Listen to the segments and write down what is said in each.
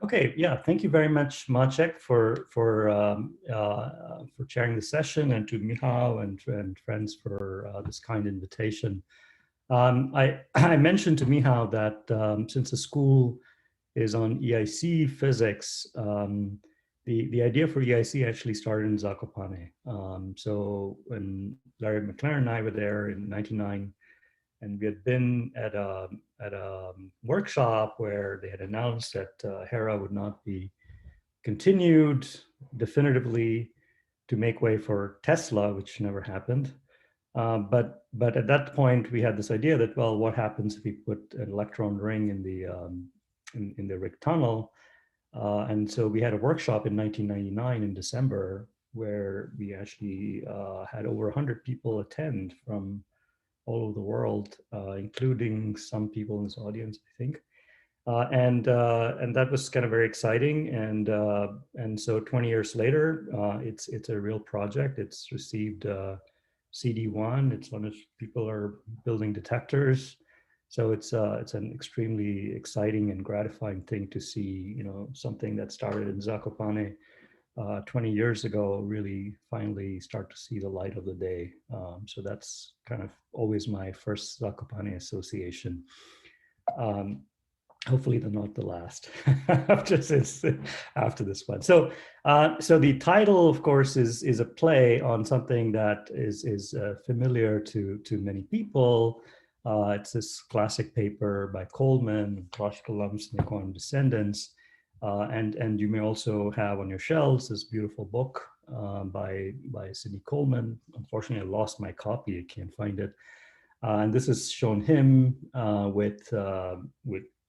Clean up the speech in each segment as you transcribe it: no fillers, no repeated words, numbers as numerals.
Okay, yeah, thank you very much, Maciek, for chairing the session, and to Michał and friends for this kind invitation. I mentioned to Michał that since the school is on EIC physics, the idea for EIC actually started in Zakopane. So when Larry McLaren and I were there in '99, and we had been at a workshop where they had announced that Hera would not be continued definitively to make way for Tesla, which never happened. But at that point, we had this idea that, well, what happens if we put an electron ring in the Rig tunnel? And so we had a workshop in 1999 in December where we actually had over 100 people attend from all over the world, including some people in this audience, I think. And that was kind of very exciting. And so 20 years later, it's a real project. It's received CD1. It's on which people are building detectors. So it's an extremely exciting and gratifying thing to see, you know, something that started in Zakopane 20 years ago really finally start to see the light of the day. So that's kind of always my first Zakopane association. Hopefully they're not the last after this one. So the title, of course, is a play on something that is familiar to many people. It's this classic paper by Coleman, Classical Lumps and the Quantum Descendants. And you may also have on your shelves this beautiful book by Sidney Coleman. Unfortunately, I lost my copy. I can't find it. And this has shown him with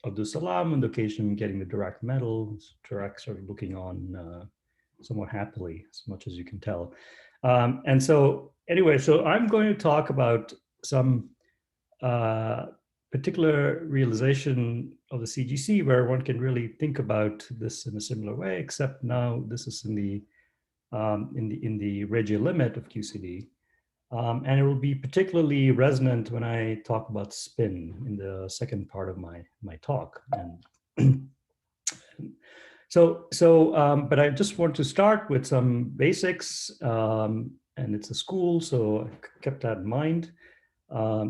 Abdus Salam on the occasion getting the Dirac medal. Dirac sort of looking on somewhat happily, as much as you can tell. And so anyway, so I'm going to talk about some particular realization of the CGC where one can really think about this in a similar way, except now this is in the Regge limit of QCD. And it will be particularly resonant when I talk about spin in the second part of my talk. And but I just want to start with some basics, and it's a school, so I kept that in mind.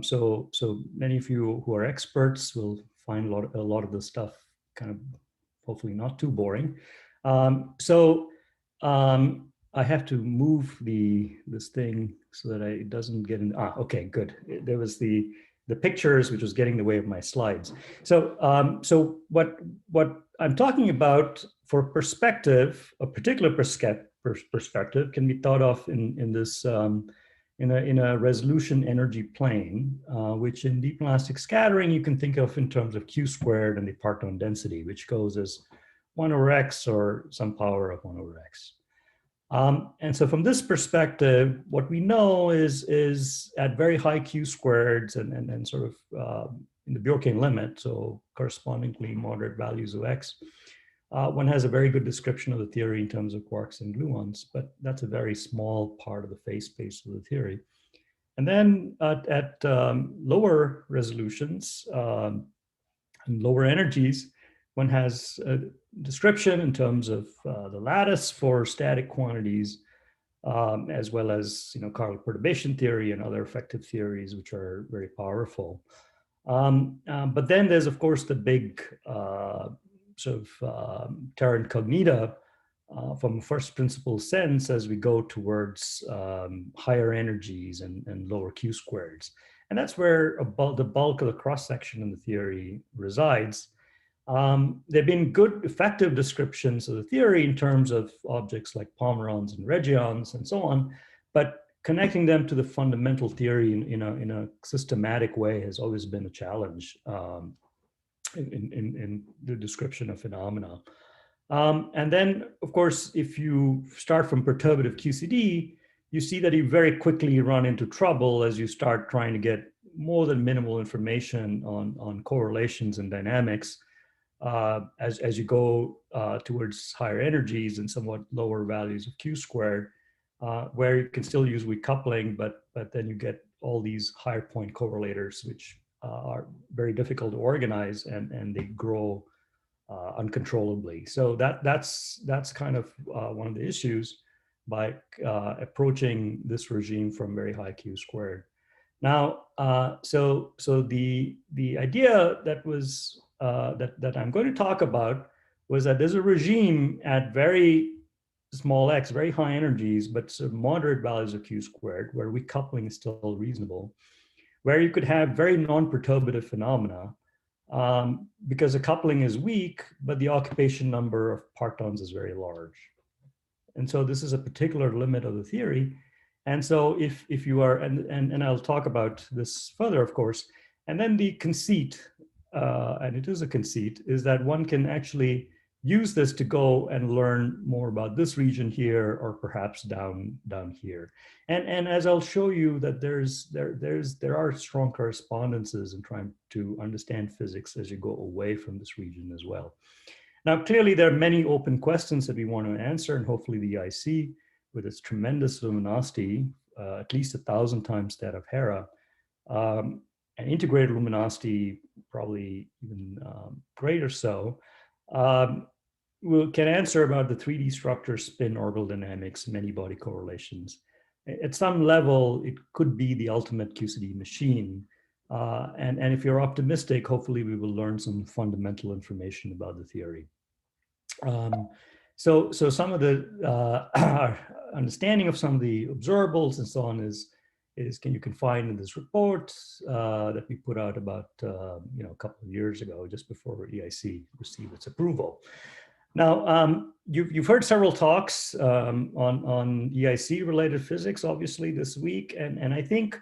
So many of you who are experts will find a lot of the stuff kind of hopefully not too boring. I have to move this thing so that it doesn't get in. Okay, good. There was the pictures, which was getting in the way of my slides. So what I'm talking about for perspective, a particular perspective can be thought of in this in a resolution energy plane, which in deep inelastic scattering you can think of in terms of q squared and the parton density, which goes as 1 over x or some power of 1 over x. And so from this perspective, what we know is at very high q squareds and sort of in the Bjorken limit, so correspondingly moderate values of x, one has a very good description of the theory in terms of quarks and gluons, but that's a very small part of the phase space of the theory. And then at lower resolutions and lower energies, one has a description in terms of the lattice for static quantities, as well as chiral perturbation theory and other effective theories, which are very powerful. But then there's, of course, the big sort of terra incognita from a first principle sense as we go towards higher energies and lower q squareds. And that's where the bulk of the cross-section in the theory resides. There have been good effective descriptions of the theory in terms of objects like pomerons and regions and so on, but connecting them to the fundamental theory in a systematic way has always been a challenge in the description of phenomena. And then, of course, if you start from perturbative QCD, you see that you very quickly run into trouble as you start trying to get more than minimal information on correlations and dynamics as you go towards higher energies and somewhat lower values of q squared, where you can still use weak coupling, but then you get all these higher point correlators, which are very difficult to organize, and they grow uncontrollably. So that's kind of one of the issues by approaching this regime from very high Q squared. Now, so the idea that was that I'm going to talk about was that there's a regime at very small x, very high energies, but sort of moderate values of Q squared, where weak coupling is still reasonable, where you could have very non-perturbative phenomena because the coupling is weak, but the occupation number of partons is very large. And so this is a particular limit of the theory. And so if you are, and I'll talk about this further, of course, and then the conceit, and it is a conceit, is that one can actually use this to go and learn more about this region here, or perhaps down here. And as I'll show you that there are strong correspondences in trying to understand physics as you go away from this region as well. Now, clearly there are many open questions that we want to answer, and hopefully the EIC, with its tremendous luminosity, at least 1,000 times that of Hera, and integrated luminosity, probably even greater so, can answer about the 3D structure, spin, orbital dynamics, many-body correlations. At some level, it could be the ultimate QCD machine. And if you're optimistic, hopefully we will learn some fundamental information about the theory. So some of the understanding of some of the observables and so on is you can find in this report that we put out about a couple of years ago, just before EIC received its approval. Now, you've heard several talks on EIC related physics, obviously, this week, and I think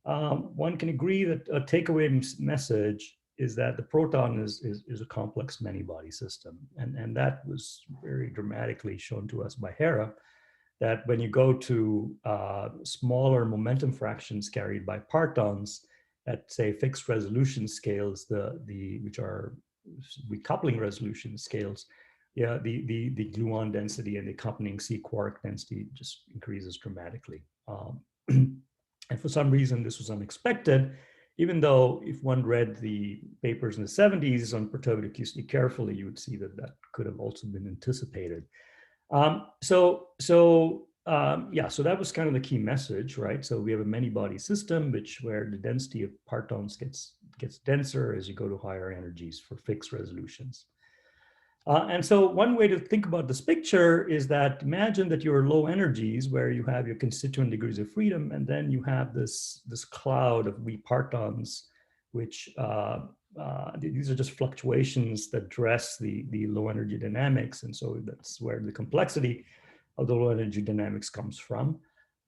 one can agree that a takeaway message is that the proton is a complex many-body system, and that was very dramatically shown to us by Hera, that when you go to smaller momentum fractions carried by partons at, say, fixed resolution scales, which are recoupling resolution scales, yeah, the gluon density and the accompanying C quark density just increases dramatically. And for some reason, this was unexpected, even though if one read the papers in the 70s on perturbative QCD carefully, you would see that that could have also been anticipated. So that was kind of the key message, right? So we have a many-body system, where the density of partons gets denser as you go to higher energies for fixed resolutions. And so one way to think about this picture is that imagine that you're low energies where you have your constituent degrees of freedom, and then you have this cloud of weak partons, which these are just fluctuations that dress the low energy dynamics. And so that's where the complexity of the low energy dynamics comes from.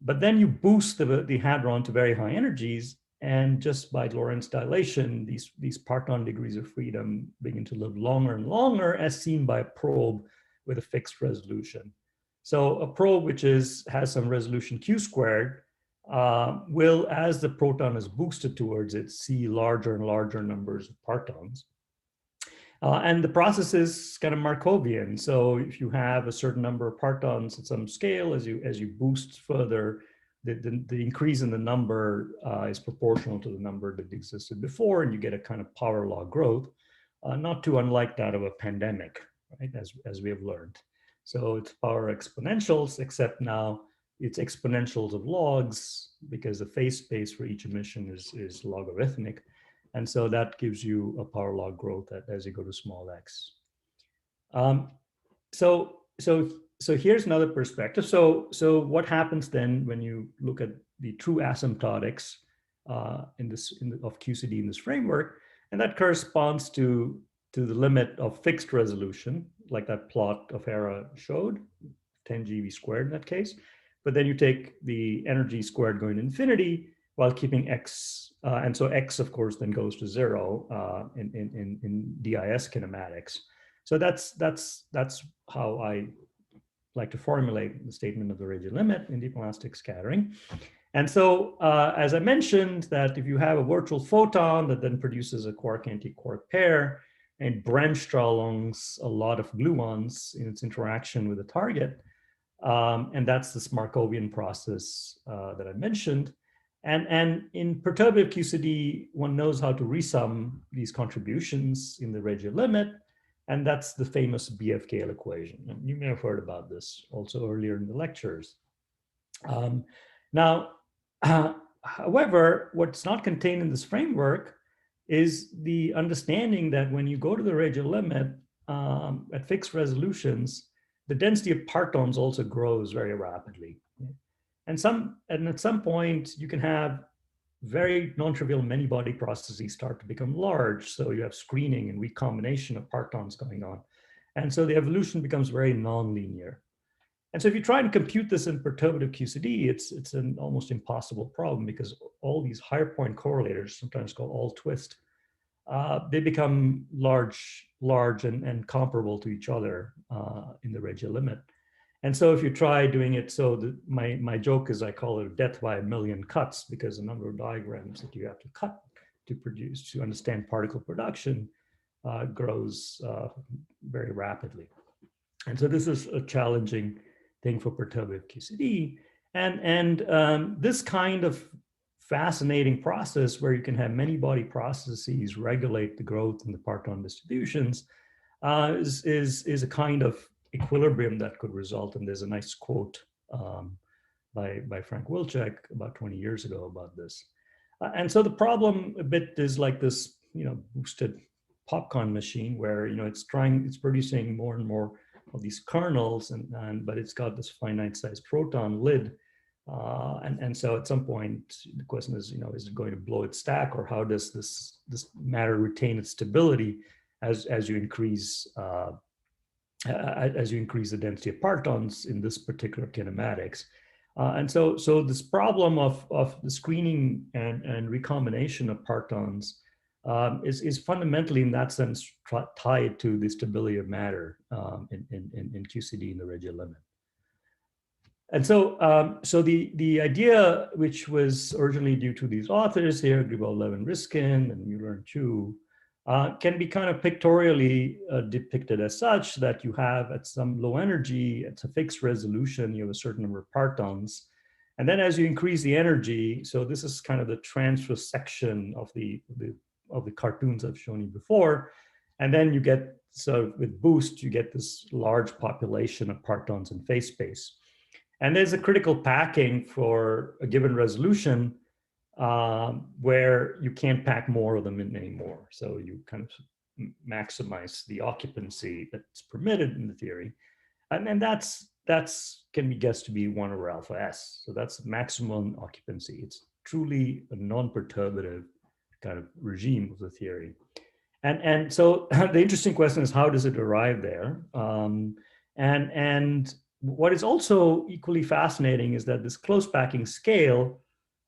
But then you boost the hadron to very high energies, and just by Lorentz dilation, these parton degrees of freedom begin to live longer and longer, as seen by a probe with a fixed resolution. So a probe which has some resolution Q squared will, as the proton is boosted towards it, see larger and larger numbers of partons. And the process is kind of Markovian. So if you have a certain number of partons at some scale, as you boost further, the increase in the number is proportional to the number that existed before, and you get a kind of power law growth, not too unlike that of a pandemic, right? As we have learned. So it's power exponentials, except now it's exponentials of logs, because the phase space for each emission is logarithmic. And so that gives you a power law growth as you go to small x. So here's another perspective. So what happens then when you look at the true asymptotics of QCD in this framework, and that corresponds to the limit of fixed resolution, like that plot of Hera showed, 10 GeV squared in that case. But then you take the energy squared going to infinity while keeping x, and so x, of course, then goes to 0 in DIS kinematics. So that's how I like to formulate the statement of the Regge limit in deep elastic scattering. And so, as I mentioned, that if you have a virtual photon that then produces a quark-anti-quark pair and Bremsstrahlungs a lot of gluons in its interaction with the target, and that's this Markovian process that I mentioned. And in perturbative QCD, one knows how to resum these contributions in the Regge limit. And that's the famous BF-Gale equation. And you may have heard about this also earlier in the lectures. Now, however, what's not contained in this framework is the understanding that when you go to the Regge limit at fixed resolutions, the density of partons also grows very rapidly. And at some point, you can have very non-trivial many-body processes start to become large. So you have screening and recombination of partons going on. And so the evolution becomes very nonlinear. And so if you try and compute this in perturbative QCD, it's an almost impossible problem because all these higher point correlators, sometimes called all-twist, they become large and comparable to each other in the Regge limit. And so if you try doing it, so my joke is I call it death by a million cuts because the number of diagrams that you have to cut to understand particle production grows very rapidly. And so this is a challenging thing for perturbative QCD. And this kind of fascinating process where you can have many body processes regulate the growth in the parton distributions is a kind of equilibrium that could result. And there's a nice quote by Frank Wilczek about 20 years ago about this. And so the problem a bit is like this, boosted popcorn machine where, it's producing more and more of these kernels, but it's got this finite sized proton lid. And so at some point, the question is, is it going to blow its stack, or how does this matter retain its stability as you increase the density of partons in this particular kinematics? And so this problem of the screening and recombination of partons is fundamentally, in that sense, tied to the stability of matter in QCD in the Regge limit. And so, the idea, which was originally due to these authors here, Gribov, Levin, Riskin, and Mueller and Chu, can be kind of pictorially depicted as such that you have at some low energy, at a fixed resolution, you have a certain number of partons. And then as you increase the energy, so this is kind of the transverse section of the cartoons I've shown you before. And then you get, so with boost, you get this large population of partons in phase space. And there's a critical packing for a given resolution where you can't pack more of them in anymore. So you kind of maximize the occupancy that's permitted in the theory. And then that's can be guessed to be 1 over alpha S. So that's maximum occupancy. It's truly a non-perturbative kind of regime of the theory. And so the interesting question is, how does it arrive there? And what is also equally fascinating is that this close packing scale,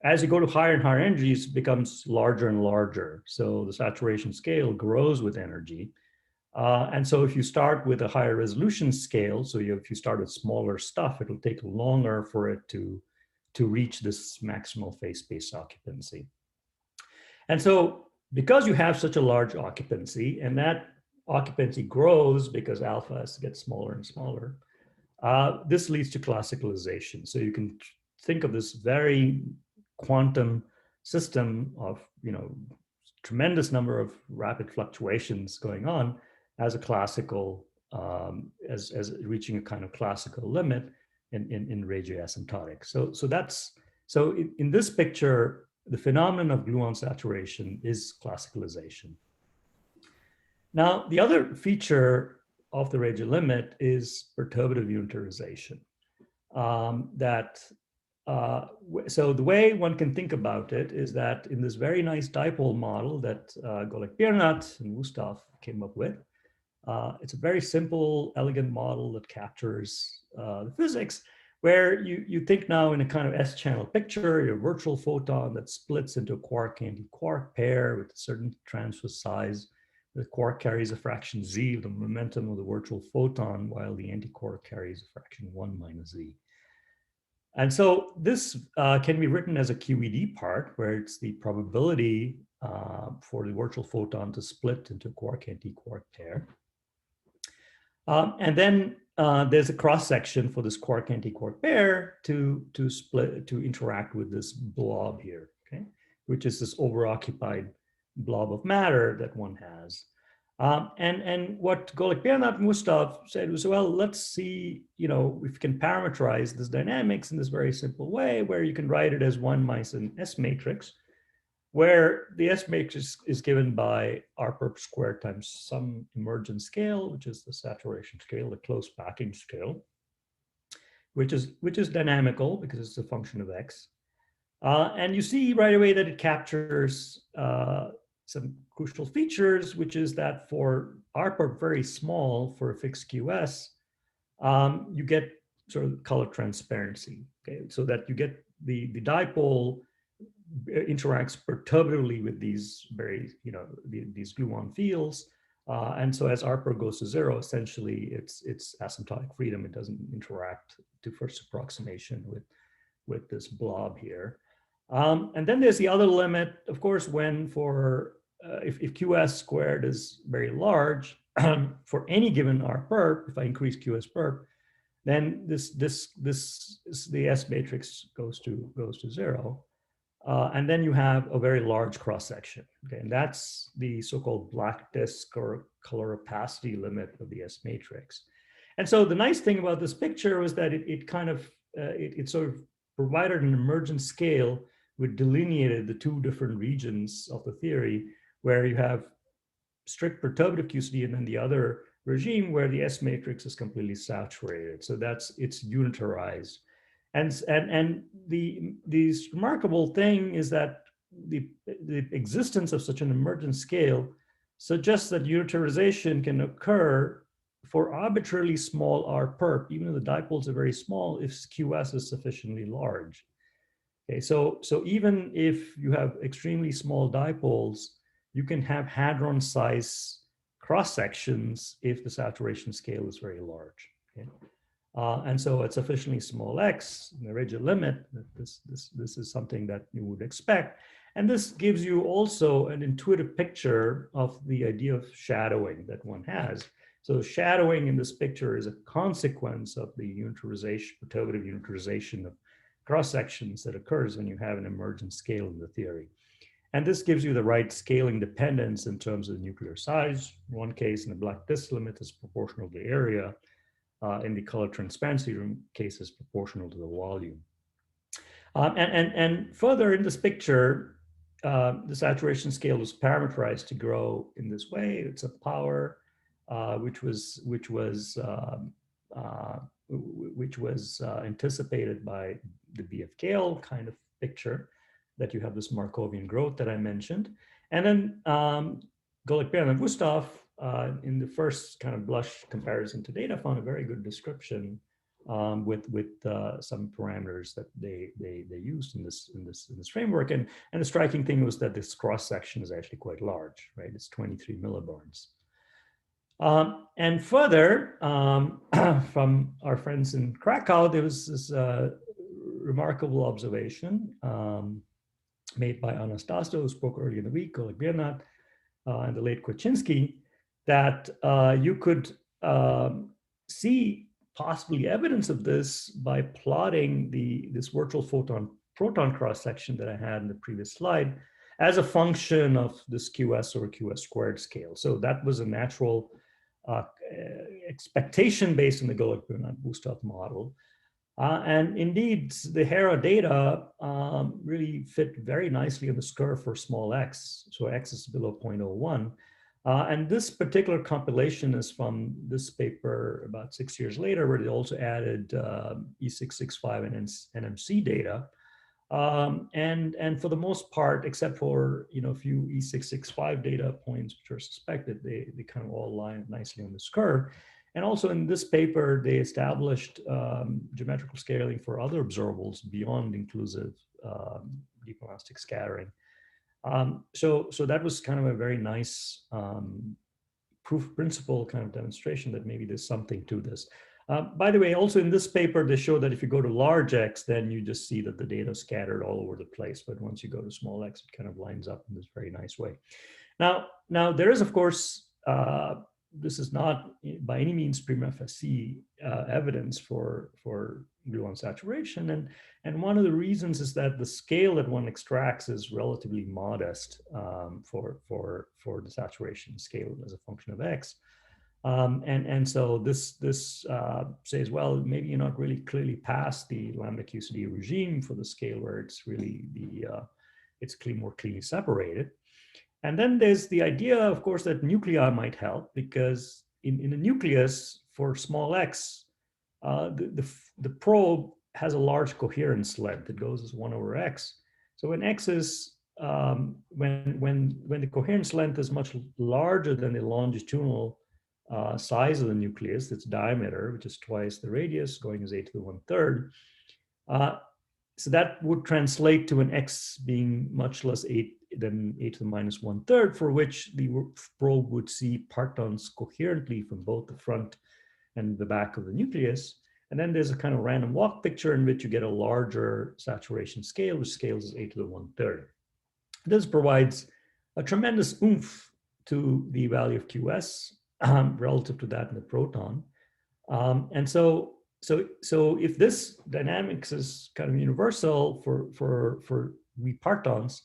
as you go to higher and higher energies, becomes larger and larger. So the saturation scale grows with energy. And so if you start with a higher resolution scale, so if you start with smaller stuff, it'll take longer for it to reach this maximal phase space occupancy. And so because you have such a large occupancy, and that occupancy grows because alpha S gets smaller and smaller, this leads to classicalization. So you can think of this very quantum system of, tremendous number of rapid fluctuations going on as a classical, as reaching a kind of classical limit in Regge asymptotics. So in this picture, the phenomenon of gluon saturation is classicalization. Now, the other feature of the Regge limit is perturbative unitarization. So the way one can think about it is that in this very nice dipole model that Golek-Biernat and Wusthof came up with, it's a very simple, elegant model that captures the physics, where you think now in a kind of S-channel picture, your virtual photon that splits into a quark-anti-quark pair with a certain transverse size. The quark carries a fraction z of the momentum of the virtual photon, while the antiquark carries a fraction 1 minus z. And so this can be written as a QED part, where it's the probability for the virtual photon to split into a quark-anti-quark pair. And then there's a cross section for this quark-anti-quark pair to interact with this blob here, okay, which is this overoccupied blob of matter that one has. And what Golek-Bernat and Gustav said was, well, let's see, if you can parameterize this dynamics in this very simple way, where you can write it as 1 minus an S matrix, where the S matrix is given by R perp squared times some emergence scale, which is the saturation scale, the close packing scale, which is dynamical because it's a function of X. And you see right away that it captures some crucial features, which is that for R perp very small for a fixed QS, you get sort of color transparency, okay? So that you get the dipole interacts perturbatively with these very, these gluon fields. And so as R perp goes to 0, essentially it's asymptotic freedom. It doesn't interact to first approximation with this blob here. And then there's the other limit, of course, when if QS squared is very large, for any given R perp, if I increase QS perp, then the S matrix goes to 0. And then you have a very large cross section. Okay, and that's the so-called black disk or color opacity limit of the S matrix. And so the nice thing about this picture was that it sort of provided an emergence scale which delineated the two different regions of the theory, where you have strict perturbative QCD and then the other regime where the S matrix is completely saturated. So it's unitarized. And the remarkable thing is that the existence of such an emergent scale suggests that unitarization can occur for arbitrarily small R perp, even though the dipoles are very small, if QS is sufficiently large. Okay, so even if you have extremely small dipoles, you can have hadron size cross sections if the saturation scale is very large. Okay? And so at sufficiently small x, in the Regge limit, this is something that you would expect. And this gives you also an intuitive picture of the idea of shadowing that one has. So shadowing in this picture is a consequence of the unitarization, perturbative unitarization of cross sections that occurs when you have an emergent scale in the theory. And this gives you the right scaling dependence in terms of the nuclear size. In one case, in the black disk limit is proportional to the area. In the color transparency case is proportional to the volume. And further in this picture, the saturation scale was parameterized to grow in this way. It's a power which was anticipated by the BFKL kind of picture, that you have this Markovian growth that I mentioned. And then Golek-Bernat and Gustav, in the first kind of blush comparison to data, found a very good description with some parameters that they used in this framework. And the striking thing was that this cross section is actually quite large, right? It's 23 millibarns. And further, from our friends in Cracow, there was this remarkable observation made by Anastasio, who spoke earlier in the week, Golek-Bernat, and the late Kwaczynski, that you could see possibly evidence of this by plotting this virtual photon-proton cross-section that I had in the previous slide as a function of this QS or QS squared scale. So that was a natural expectation based on the Golek-Bernat-Gustav model. And indeed, the Hera data really fit very nicely on this curve for small x. So x is below 0.01. And this particular compilation is from this paper about 6 years later, where they also added E665 and NMC data. And for the most part, except for a few E665 data points which are suspected, they kind of all line nicely on this curve. And also in this paper, they established geometrical scaling for other observables beyond inclusive deep elastic scattering. So that was kind of a very nice proof of principle kind of demonstration that maybe there's something to this. By the way, also in this paper, they show that if you go to large X, then you just see that the data is scattered all over the place. But once you go to small X, it kind of lines up in this very nice way. Now there is, of course, this is not by any means prima facie evidence for gluon saturation, and one of the reasons is that the scale that one extracts is relatively modest for the saturation scale as a function of x. And so this says, well, maybe you're not really clearly past the lambda QCD regime for the scale where it's really it's more cleanly separated. And then there's the idea, of course, that nuclei might help, because in a nucleus for small x, the probe has a large coherence length. It goes as 1 over x. So when x is when the coherence length is much larger than the longitudinal size of the nucleus, its diameter, which is twice the radius, going as a to the 1/3. So that would translate to an x being much less than a to the minus 1/3, for which the probe would see partons coherently from both the front and the back of the nucleus. And then there's a kind of random walk picture in which you get a larger saturation scale, which scales as a to the 1/3. This provides a tremendous oomph to the value of QS relative to that in the proton. And so if this dynamics is kind of universal for we partons,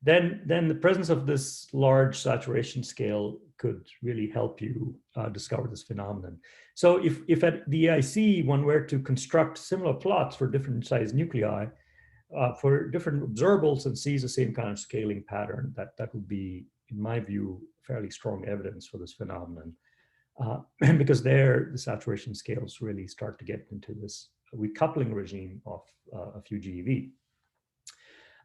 then the presence of this large saturation scale could really help you discover this phenomenon. So if at the EIC one were to construct similar plots for different size nuclei for different observables and sees the same kind of scaling pattern, that would be, in my view, fairly strong evidence for this phenomenon. Because there, the saturation scales really start to get into this recoupling regime of a few GeV.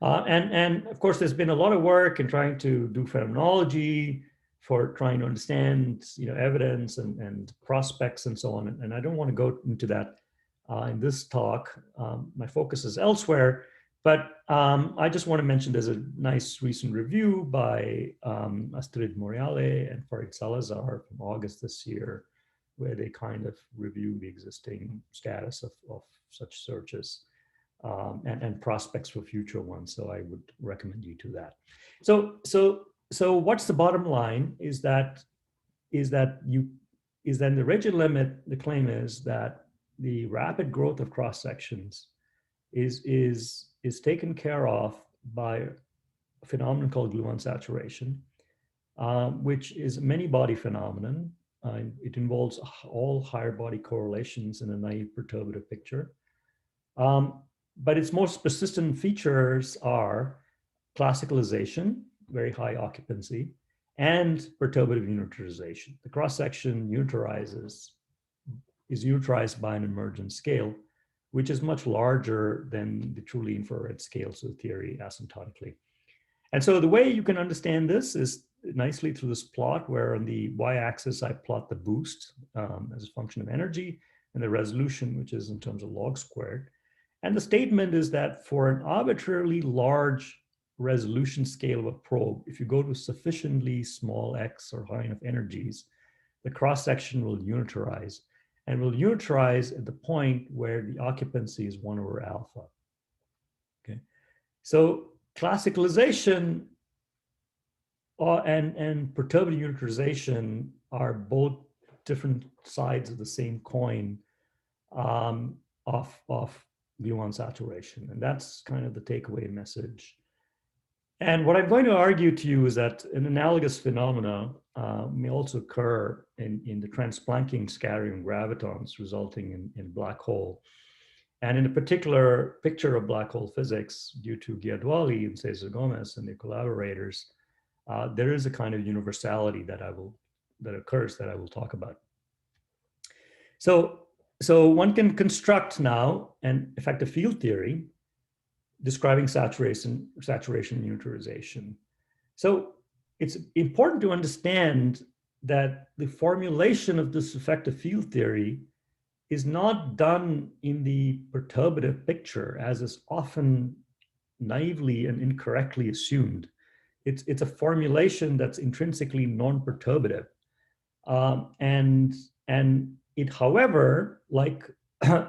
And of course, there's been a lot of work in trying to do phenomenology for trying to understand, evidence and prospects and so on. And I don't want to go into that in this talk. My focus is elsewhere. But I just want to mention there's a nice recent review by Astrid Moriale and Farid Salazar from August this year, where they kind of review the existing status of such searches and prospects for future ones. So I would recommend you to that. So what's the bottom line is that in the Regge limit, the claim is that the rapid growth of cross sections is taken care of by a phenomenon called gluon saturation, which is a many-body phenomenon. It involves all higher body correlations in a naive perturbative picture. But its most persistent features are classicalization, very high occupancy, and perturbative unitarization. The cross-section is unitarized by an emergent scale, which is much larger than the truly infrared scales of the theory asymptotically. And so the way you can understand this is nicely through this plot, where on the y-axis I plot the boost as a function of energy, and the resolution, which is in terms of log squared. And the statement is that for an arbitrarily large resolution scale of a probe, if you go to sufficiently small x or high enough energies, the cross-section will unitarize. And will unitarize at the point where the occupancy is 1 over alpha. Okay, so classicalization and perturbative unitarization are both different sides of the same coin of gluon saturation, and that's kind of the takeaway message. And what I'm going to argue to you is that an analogous phenomena may also occur in the transplanking scattering of gravitons resulting in black hole. And in a particular picture of black hole physics, due to Giadwali and Cesar Gomez and their collaborators, there is a kind of universality that occurs that I will talk about. So one can construct now an effective field theory describing saturation unitarization. So it's important to understand that the formulation of this effective field theory is not done in the perturbative picture, as is often naively and incorrectly assumed. It's a formulation that's intrinsically non-perturbative. And it, however, like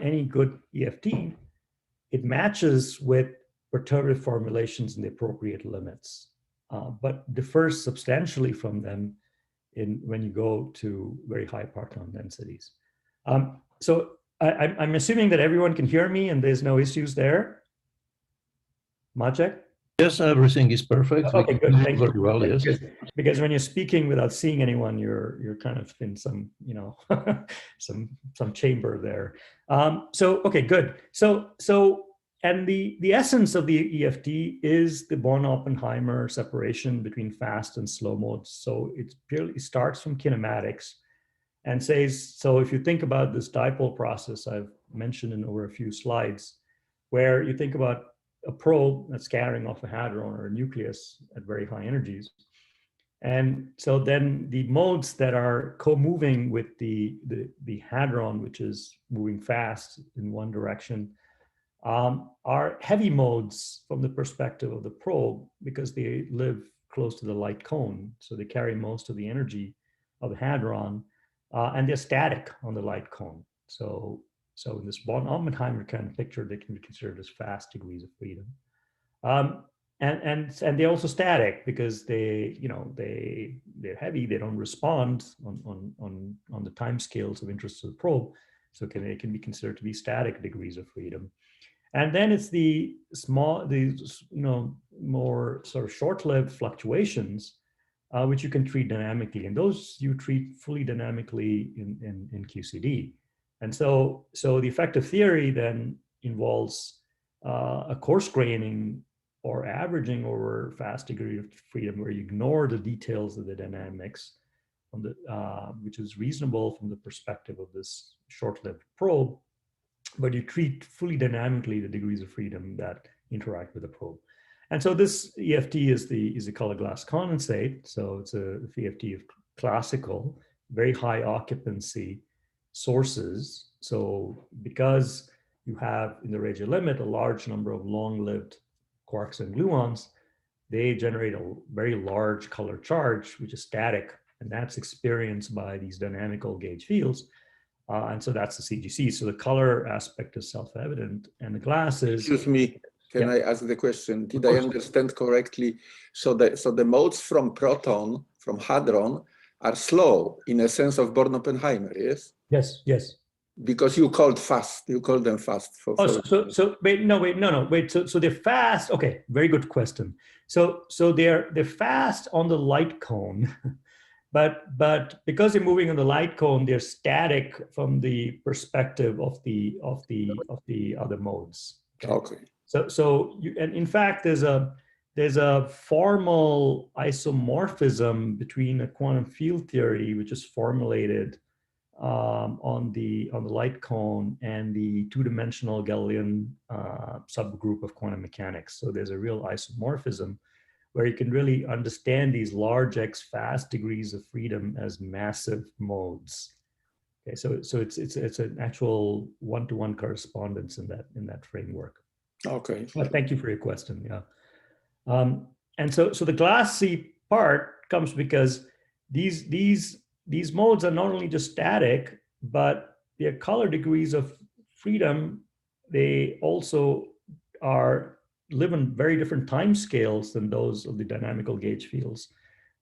any good EFT, it matches with perturbative formulations in the appropriate limits, but differs substantially from them when you go to very high parton densities. I'm assuming that everyone can hear me and there's no issues there. Maciek? Yes, everything is perfect. Okay, good. Thank you. Very well, yes. Because when you're speaking without seeing anyone, you're kind of in some, you know, some chamber there. Okay, good. And the essence of the EFT is the Born-Oppenheimer separation between fast and slow modes. So it purely starts from kinematics and says, so if you think about this dipole process I've mentioned in over a few slides, where you think about a probe that's scattering off a hadron or a nucleus at very high energies. And so then the modes that are co-moving with the hadron, which is moving fast in one direction, are heavy modes from the perspective of the probe because they live close to the light cone. So they carry most of the energy of the hadron, and they're static on the light cone. So in this Born-Oppenheimer kind of picture, they can be considered as fast degrees of freedom. And they're also static because they're heavy. They don't respond on the time scales of interest to the probe. So they can be considered to be static degrees of freedom. And then it's the more sort of short-lived fluctuations, which you can treat dynamically. And those you treat fully dynamically in QCD. And so the effective theory then involves a coarse graining or averaging over fast degree of freedom, where you ignore the details of the dynamics, which is reasonable from the perspective of this short-lived probe, but you treat fully dynamically the degrees of freedom that interact with the probe. And so this EFT is a color glass condensate. So it's a EFT of classical, very high occupancy sources. So because you have in the Regge limit a large number of long-lived quarks and gluons, they generate a very large color charge, which is static, and that's experienced by these dynamical gauge fields. And so that's the CGC. So the color aspect is self-evident, and the glass is. Excuse me, can I ask the question? Did I understand correctly? So the modes from proton, from hadron, are slow in a sense of Born-Oppenheimer, yes? Yes, yes. Because you called them fast. So they're fast. Okay, very good question. So they're fast on the light cone, but because they're moving on the light cone, they're static from the perspective of the other modes. Okay. And in fact, there's a formal isomorphism between a quantum field theory, which is formulated on the light cone, and the two-dimensional Galilean subgroup of quantum mechanics. So there's a real isomorphism where you can really understand these large X fast degrees of freedom as massive modes. Okay, so it's an actual one-to-one correspondence in that framework. Okay. Well, thank you for your question. Yeah, and so the glassy part comes because these modes are not only just static, but their color degrees of freedom, they also live in very different time scales than those of the dynamical gauge fields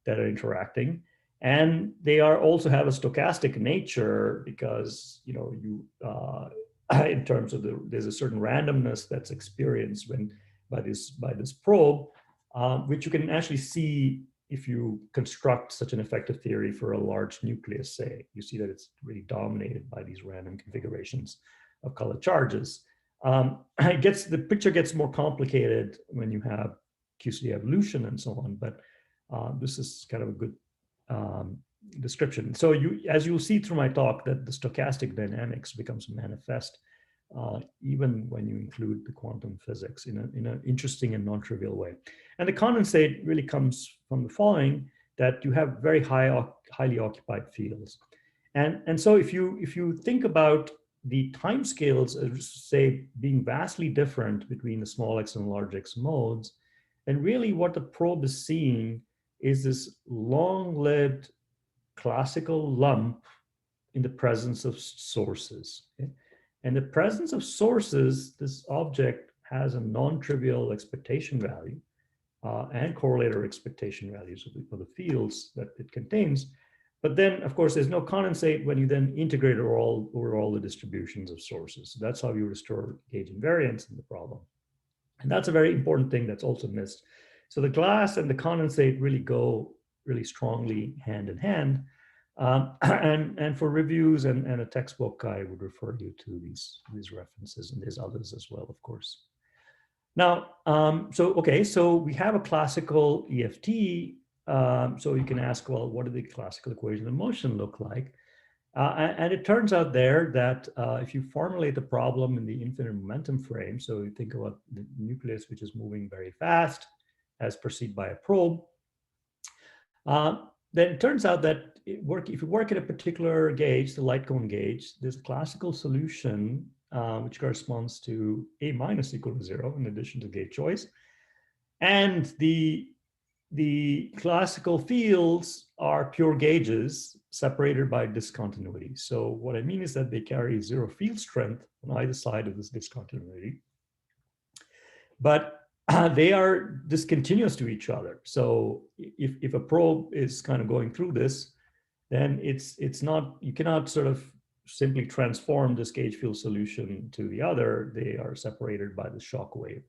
that are interacting. And they also have a stochastic nature because, in terms of there's a certain randomness that's experienced by this probe, which you can actually see if you construct such an effective theory for a large nucleus, say. You see that it's really dominated by these random configurations of color charges. The picture gets more complicated when you have QCD evolution and so on, but this is kind of a good description. So as you'll see through my talk, that the stochastic dynamics becomes manifest even when you include the quantum physics in an interesting and non-trivial way. And the condensate really comes from the following, that you have very highly occupied fields. And so if you think about the timescales, say, being vastly different between the small x and large x modes, and really what the probe is seeing is this long-lived classical lump in the presence of sources. Okay? And the presence of sources, this object has a non-trivial expectation value and correlator expectation values of the fields that it contains. But then, of course, there's no condensate when you then integrate over all the distributions of sources. So that's how you restore gauge invariance in the problem. And that's a very important thing that's also missed. So the glass and the condensate really go really strongly hand in hand. And for reviews and a textbook, I would refer you to these references, and there's others as well, of course. Now, so we have a classical EFT. So you can ask, well, what do the classical equations of motion look like? And it turns out there that if you formulate the problem in the infinite momentum frame, so you think about the nucleus, which is moving very fast as perceived by a probe, then it turns out that if you work at a particular gauge, the light cone gauge, there's a classical solution which corresponds to A minus equal to 0 in addition to gauge choice. And the classical fields are pure gauges separated by discontinuity. So what I mean is that they carry 0 field strength on either side of this discontinuity, but they are discontinuous to each other. So if a probe is kind of going through this, then it's not, you cannot sort of simply transform this gauge field solution to the other. They are separated by the shock wave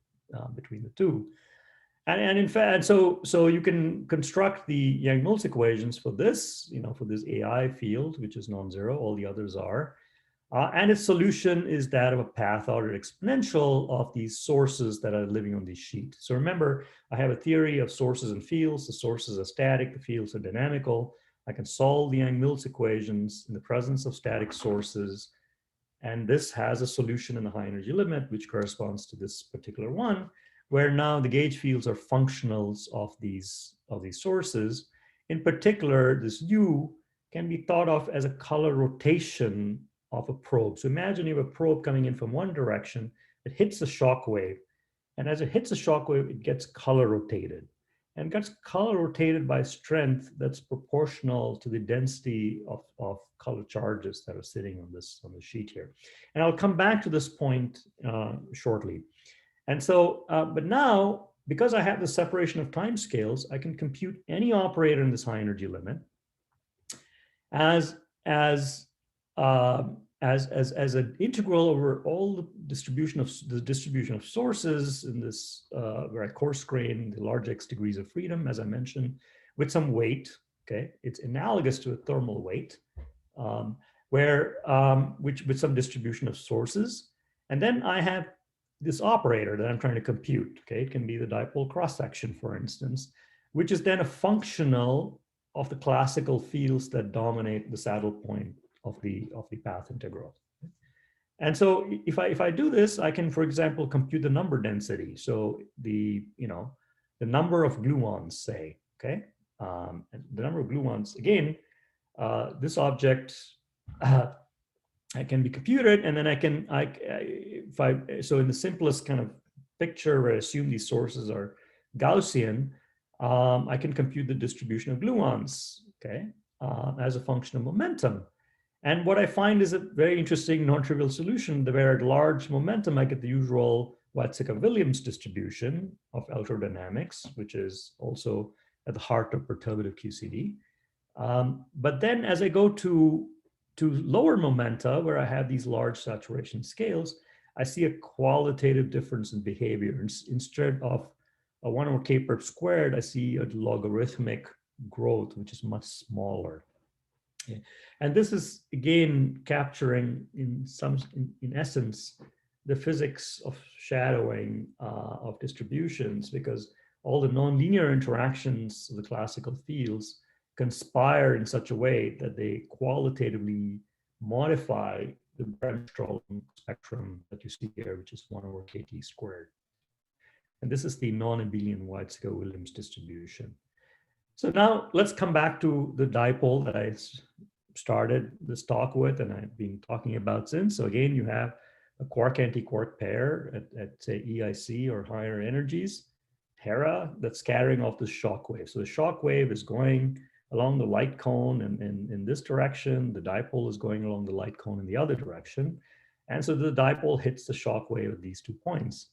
between the two. And in fact, so you can construct the Yang-Mills equations for this, for this AI field, which is non-zero, all the others are. And its solution is that of a path-ordered exponential of these sources that are living on this sheet. So remember, I have a theory of sources and fields. The sources are static, the fields are dynamical. I can solve the Yang-Mills equations in the presence of static sources. And this has a solution in the high energy limit, which corresponds to this particular one, where now the gauge fields are functionals of these sources. In particular, this U can be thought of as a color rotation of a probe. So imagine you have a probe coming in from one direction, it hits a shock wave, and as it hits a shock wave, it gets color rotated. And it gets color rotated by strength that's proportional to the density of color charges that are sitting on the sheet here. And I'll come back to this point shortly. And so, but now, because I have the separation of time scales, I can compute any operator in this high energy limit as an integral over all the distribution of sources in this where I coarse grain the large X degrees of freedom, as I mentioned, with some weight. Okay, it's analogous to a thermal weight, which with some distribution of sources, and then I have this operator that I'm trying to compute. Okay, it can be the dipole cross section, for instance, which is then a functional of the classical fields that dominate the saddle point of the path integral. And so if I do this, I can, for example, compute the number density. So the number of gluons, say, okay, and the number of gluons, again, this object can be computed, and then so in the simplest kind of picture where I assume these sources are Gaussian, I can compute the distribution of gluons, okay, as a function of momentum. And what I find is a very interesting non-trivial solution where at large momentum, I get the usual Weizsäcker-Williams distribution of electrodynamics, which is also at the heart of perturbative QCD. But then as I go to lower momenta, where I have these large saturation scales, I see a qualitative difference in behavior. Instead of a 1 over k per squared, I see a logarithmic growth, which is much smaller. Yeah. And this is, again, capturing in essence, the physics of shadowing of distributions, because all the nonlinear interactions of the classical fields conspire in such a way that they qualitatively modify the Bremsstrahlung spectrum that you see here, which is 1 over kt squared. And this is the non-abelian Weizsäcker-Williams distribution. So now let's come back to the dipole that I started this talk with and I've been talking about since. So again, you have a quark-antiquark pair at say EIC or higher energies, Hera, that's scattering off the shock wave. So the shock wave is going along the light cone and in this direction, the dipole is going along the light cone in the other direction. And so the dipole hits the shock wave at these 2 points.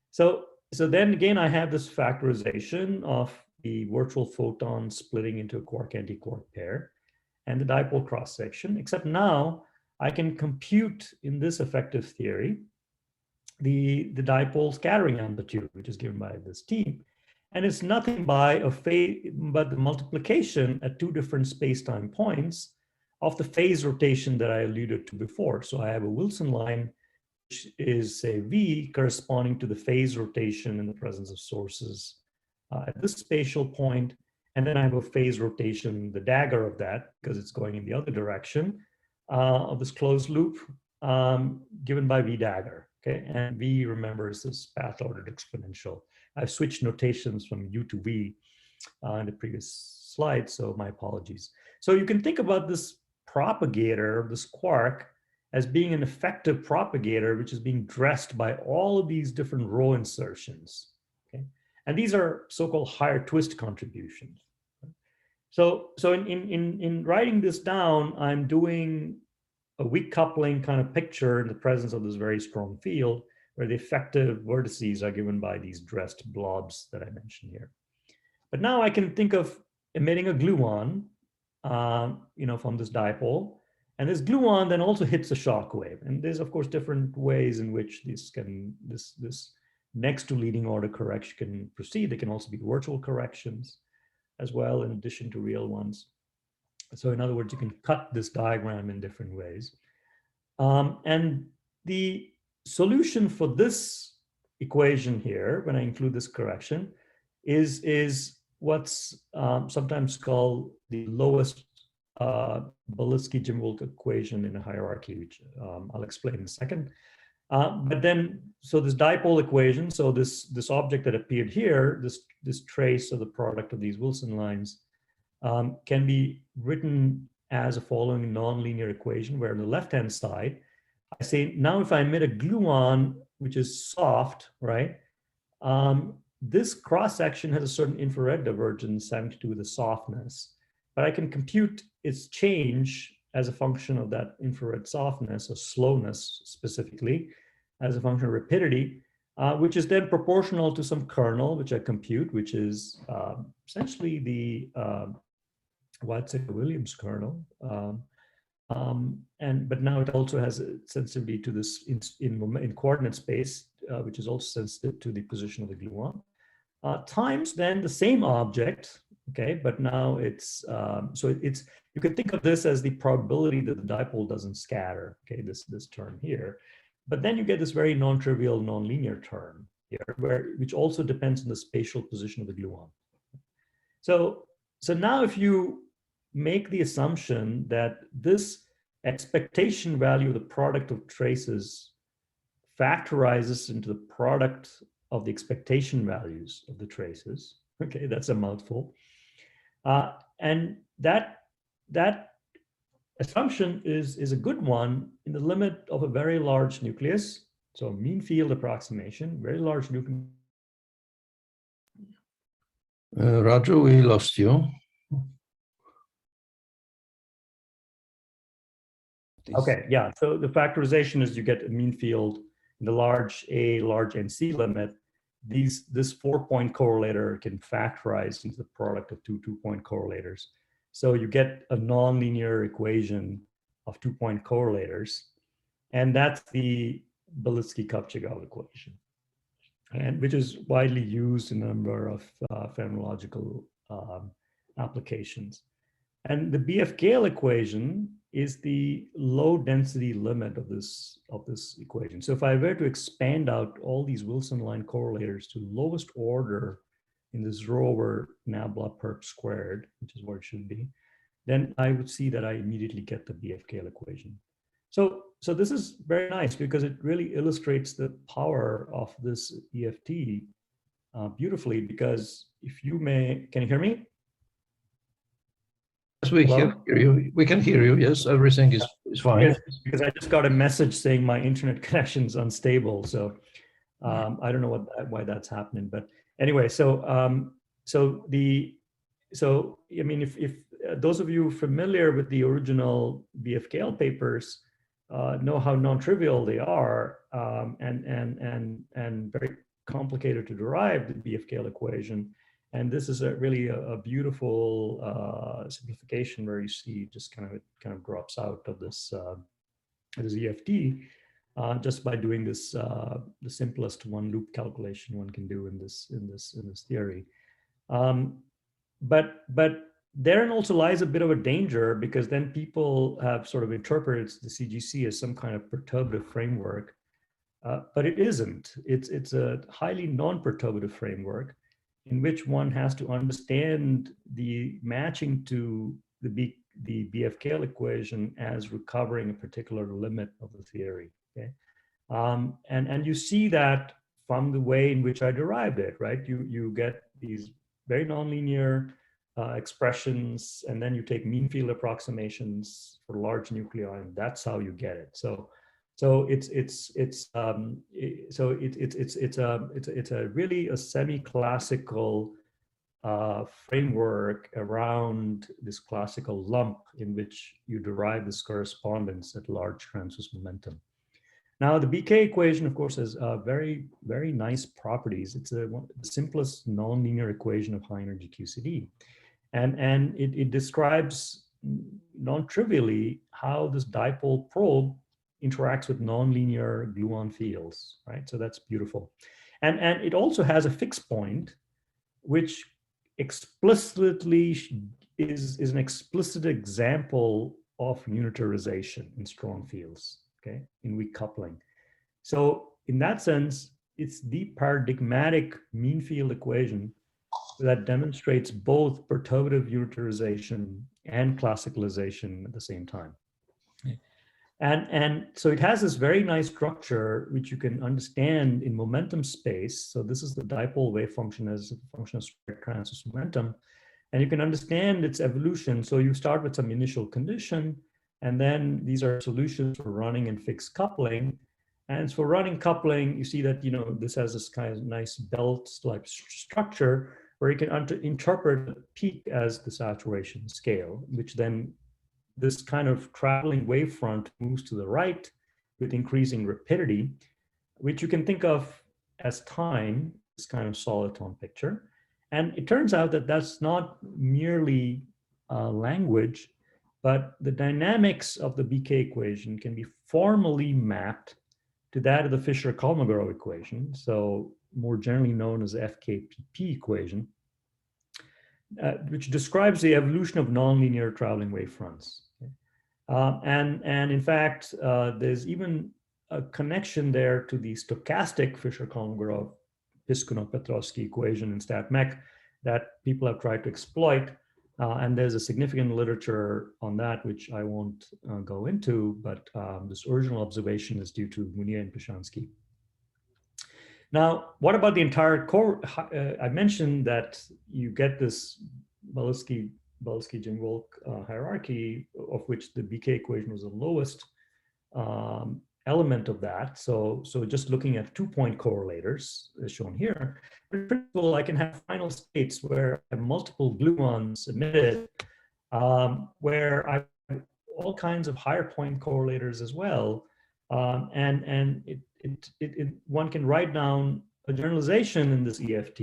So then again, I have this factorization of the virtual photon splitting into a quark-antiquark pair. and the dipole cross-section, except now I can compute in this effective theory the dipole scattering amplitude, which is given by this T. And it's nothing but the multiplication at two different space-time points of the phase rotation that I alluded to before. So I have a Wilson line, which is, say, V, corresponding to the phase rotation in the presence of sources at this spatial point. And then I have a phase rotation, the dagger of that, because it's going in the other direction of this closed loop, given by V dagger. Okay, and V, remember, is this path-ordered exponential. I've switched notations from U to V in the previous slide, so my apologies. So you can think about this propagator, this quark, as being an effective propagator, which is being dressed by all of these different row insertions. Okay, and these are so-called higher twist contributions. So in writing this down, I'm doing a weak coupling kind of picture in the presence of this very strong field, where the effective vertices are given by these dressed blobs that I mentioned here. But now I can think of emitting a gluon, from this dipole, and this gluon then also hits a shock wave. And there's of course different ways in which this next to leading order correction can proceed. They can also be virtual corrections as well, in addition to real ones. So in other words, you can cut this diagram in different ways. And the solution for this equation here, when I include this correction, is what's sometimes called the lowest Bolitsky-Jimwolk equation in a hierarchy, which I'll explain in a second. But then, so this dipole equation, so this object that appeared here, this trace of the product of these Wilson lines, can be written as a following nonlinear equation, where on the left-hand side, I say, now if I emit a gluon, which is soft, right? This cross-section has a certain infrared divergence having to do with the softness, but I can compute its change as a function of that infrared softness or slowness specifically, as a function of rapidity, which is then proportional to some kernel, which I compute, which is essentially the Weizsäcker-Williams kernel. But now it also has a sensitivity to this in coordinate space, which is also sensitive to the position of the gluon. Times then the same object, okay, but now it's, you can think of this as the probability that the dipole doesn't scatter, okay, this term here. But then you get this very non-trivial nonlinear term here, which also depends on the spatial position of the gluon. So now if you make the assumption that this expectation value of the product of traces factorizes into the product of the expectation values of the traces, okay, that's a mouthful. And that assumption is a good one in the limit of a very large nucleus. So mean field approximation, very large nucleus. Raju, we lost you. Okay, yeah, so the factorization is you get a mean field in the large A, large NC limit. This 4-point correlator can factorize into the product of two 2-point correlators. So you get a nonlinear equation of 2-point correlators, and that's the Bolitsky-Kupchagov equation, and which is widely used in a number of phenomenological applications. And the BF-Gale equation is the low density limit of this equation. So if I were to expand out all these Wilson line correlators to lowest order in this row over nabla perp squared, which is what it should be, then I would see that I immediately get the BF-Gale equation. So this is very nice because it really illustrates the power of this EFT beautifully, because if you may, can you hear me? Yes, we hear you. We can hear you. Yes, everything is fine. Because I just got a message saying my internet connection is unstable. So I don't know why that's happening. But anyway, so I mean, if those of you familiar with the original BF-Gale papers know how non-trivial they are and very complicated to derive the BF-Gale equation. And this is really a beautiful simplification where you see just it kind of drops out of this EFT just by doing this the simplest one loop calculation one can do in this theory. But therein also lies a bit of a danger, because then people have sort of interpreted the CGC as some kind of perturbative framework, but it isn't. It's a highly non-perturbative framework in which one has to understand the matching to the BFKL equation as recovering a particular limit of the theory. Okay, and you see that from the way in which I derived it, right? You get these very nonlinear expressions, and then you take mean field approximations for large nuclei, and that's how you get it. So it's a really a semi-classical framework around this classical lump in which you derive this correspondence at large transverse momentum. Now, the BK equation, of course, has very, very nice properties. It's the simplest nonlinear equation of high energy QCD. And it describes non-trivially how this dipole probe interacts with nonlinear gluon fields, right? So that's beautiful. And it also has a fixed point, which explicitly is an explicit example of unitarization in strong fields, okay, in weak coupling. So in that sense, it's the paradigmatic mean field equation that demonstrates both perturbative unitarization and classicalization at the same time. And so it has this very nice structure, which you can understand in momentum space. So this is the dipole wave function as a function of square transverse momentum. And you can understand its evolution. So you start with some initial condition, and then these are solutions for running and fixed coupling. And for running coupling, you see that, you know, this has this kind of nice belt-like structure where you can interpret the peak as the saturation scale, which then this kind of traveling wavefront moves to the right with increasing rapidity, which you can think of as time, this kind of soliton picture. And it turns out that that's not merely language, but the dynamics of the BK equation can be formally mapped to that of the Fisher-Kolmogorov equation, so more generally known as the FKPP equation, which describes the evolution of nonlinear traveling wavefronts. And in fact, there's even a connection there to the stochastic Fisher-Kolmogorov Piskunov-Petrovsky equation in StatMech that people have tried to exploit. And there's a significant literature on that, which I won't go into, but this original observation is due to Munier and Pishansky. Now, what about the entire core? I mentioned that you get this Belsky-Jingwolk hierarchy, of which the BK equation was the lowest element of that. So just looking at 2-point correlators, as shown here, in principle, I can have final states where I have multiple gluons emitted, where I have all kinds of higher point correlators as well. And one can write down a generalization in this EFT,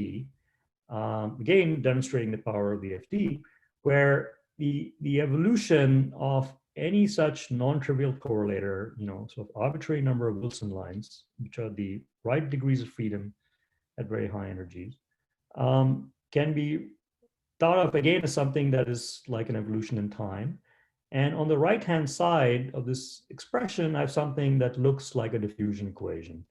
again, demonstrating the power of the EFT, where the evolution of any such non-trivial correlator, you know, sort of arbitrary number of Wilson lines, which are the right degrees of freedom at very high energies, can be thought of again as something that is like an evolution in time. And on the right-hand side of this expression, I have something that looks like a diffusion equation,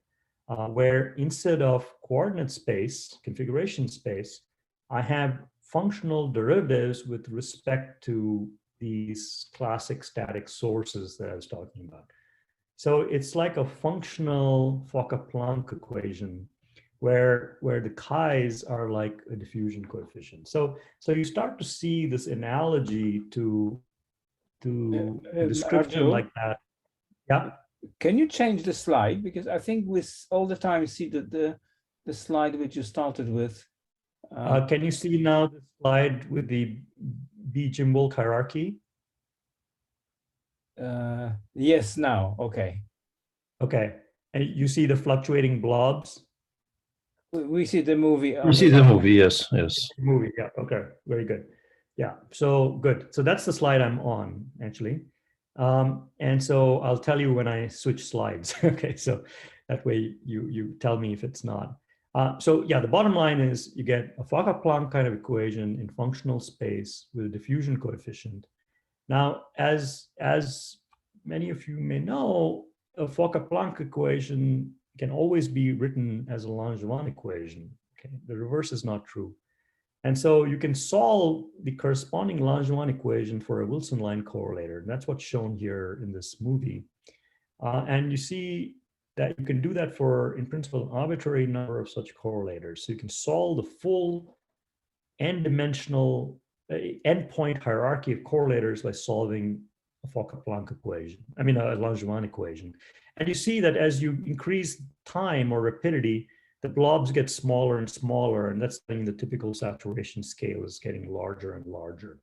where instead of coordinate space, configuration space, I have functional derivatives with respect to these classic static sources that I was talking about. So it's like a functional Fokker-Planck equation where the chi's are like a diffusion coefficient. So you start to see this analogy to a description like that. Yeah. Can you change the slide? Because I think with all the time you see that the slide which you started with. Can you see now the slide with the B-Jingwolk hierarchy? Yes, now, okay. Okay, and you see the fluctuating blobs? We see the movie. We see the movie, yes, yes. Movie, yeah, okay, very good. Yeah, so good. So that's the slide I'm on, actually. And so I'll tell you when I switch slides. Okay, so that way you tell me if it's not. So yeah, the bottom line is you get a Fokker-Planck kind of equation in functional space with a diffusion coefficient. Now, as many of you may know, a Fokker-Planck equation can always be written as a Langevin equation. Okay, the reverse is not true. And so you can solve the corresponding Langevin equation for a Wilson line correlator. And that's what's shown here in this movie. And you see that you can do that for, in principle, an arbitrary number of such correlators. So you can solve the full n-dimensional endpoint hierarchy of correlators by solving a Fokker-Planck equation, I mean, a Langevin equation. And you see that as you increase time or rapidity, the blobs get smaller and smaller, and that's when the typical saturation scale is getting larger and larger.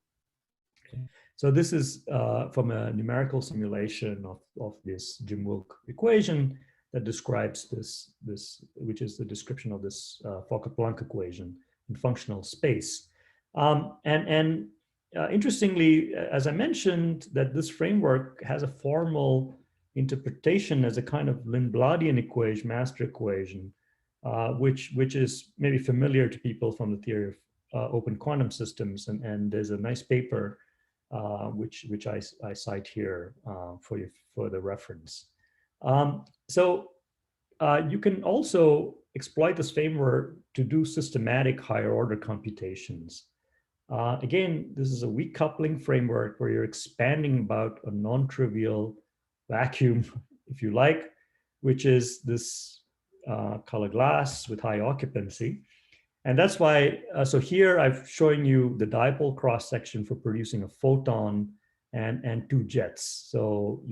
Okay. So this is from a numerical simulation of this Jim Wilk equation that describes this, which is the description of this Fokker-Planck equation in functional space. Interestingly, as I mentioned, that this framework has a formal interpretation as a kind of Lindbladian equation, master equation, which is maybe familiar to people from the theory of open quantum systems. And there's a nice paper which I cite here for you for the reference. So you can also exploit this framework to do systematic higher order computations. Again, this is a weak coupling framework where you're expanding about a non-trivial vacuum, if you like, which is this color glass with high occupancy. And that's why, so here I'm showing you the dipole cross-section for producing a photon and two jets. So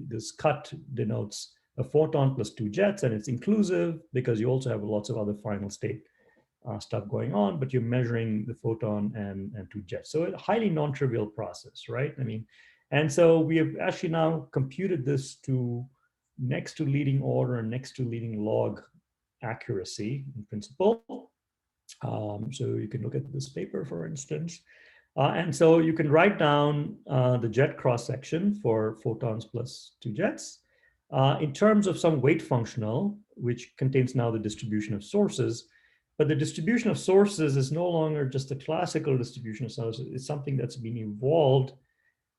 this cut denotes a photon plus two jets, and it's inclusive because you also have lots of other final state stuff going on, but you're measuring the photon and two jets. So a highly non-trivial process, right? I mean, and so we have actually now computed this to next to leading order and next to leading log accuracy in principle. So you can look at this paper, for instance. And so you can write down the jet cross-section for photons plus two jets in terms of some weight functional, which contains now the distribution of sources. But the distribution of sources is no longer just a classical distribution of sources. It's something that's been evolved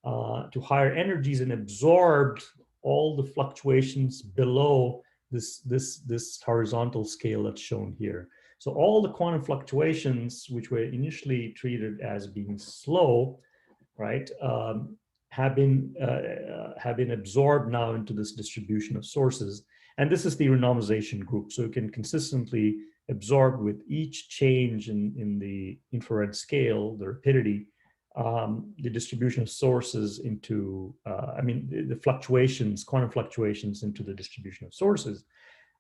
to higher energies and absorbed all the fluctuations below this horizontal scale that's shown here. So all the quantum fluctuations, which were initially treated as being slow, right, have been absorbed now into this distribution of sources. And this is the renormalization group. So you can consistently absorb with each change in the infrared scale, the rapidity, the distribution of sources into, the fluctuations, quantum fluctuations into the distribution of sources.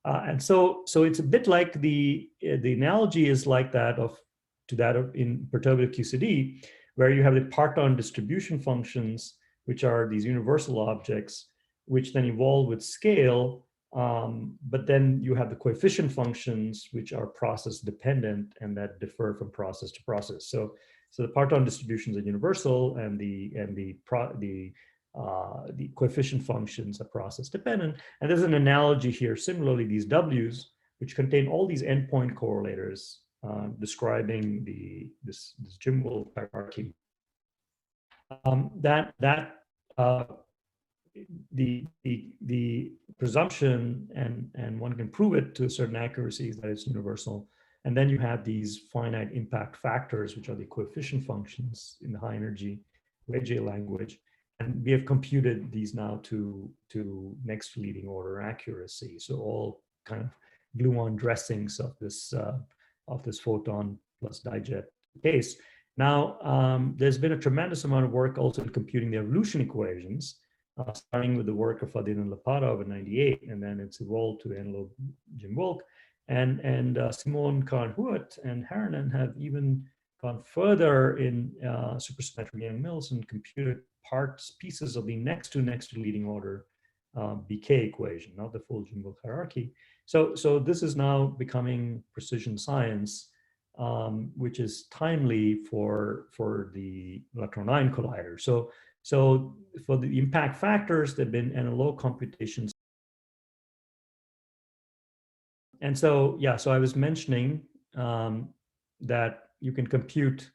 And so it's a bit like the analogy is like that in perturbative QCD, where you have the parton distribution functions, which are these universal objects, which then evolve with scale. But then you have the coefficient functions, which are process dependent and that differ from process to process. So the parton distributions are universal, and the coefficient functions are process dependent. And there's an analogy here. Similarly, these W's, which contain all these endpoint correlators describing this Jim Wilk hierarchy, the presumption, and one can prove it to a certain accuracy, is that it's universal. And then you have these finite impact factors, which are the coefficient functions in the high energy Regge language. And we have computed these now to next to leading order accuracy. So all kind of gluon dressings of this photon plus dijet case. Now, there's been a tremendous amount of work also in computing the evolution equations, starting with the work of Fadin and Lapadov in '98, and then it's evolved to analog Jim Wilk. And Simon Kahn-Huot and Haranen have even gone further in supersymmetric Yang-Mills and computed pieces of the next to leading order BK equation, not the full Jungwirth hierarchy. So this is now becoming precision science, which is timely for the electron ion collider. So for the impact factors, there've been analog computations. And so, yeah, so I was mentioning that you can compute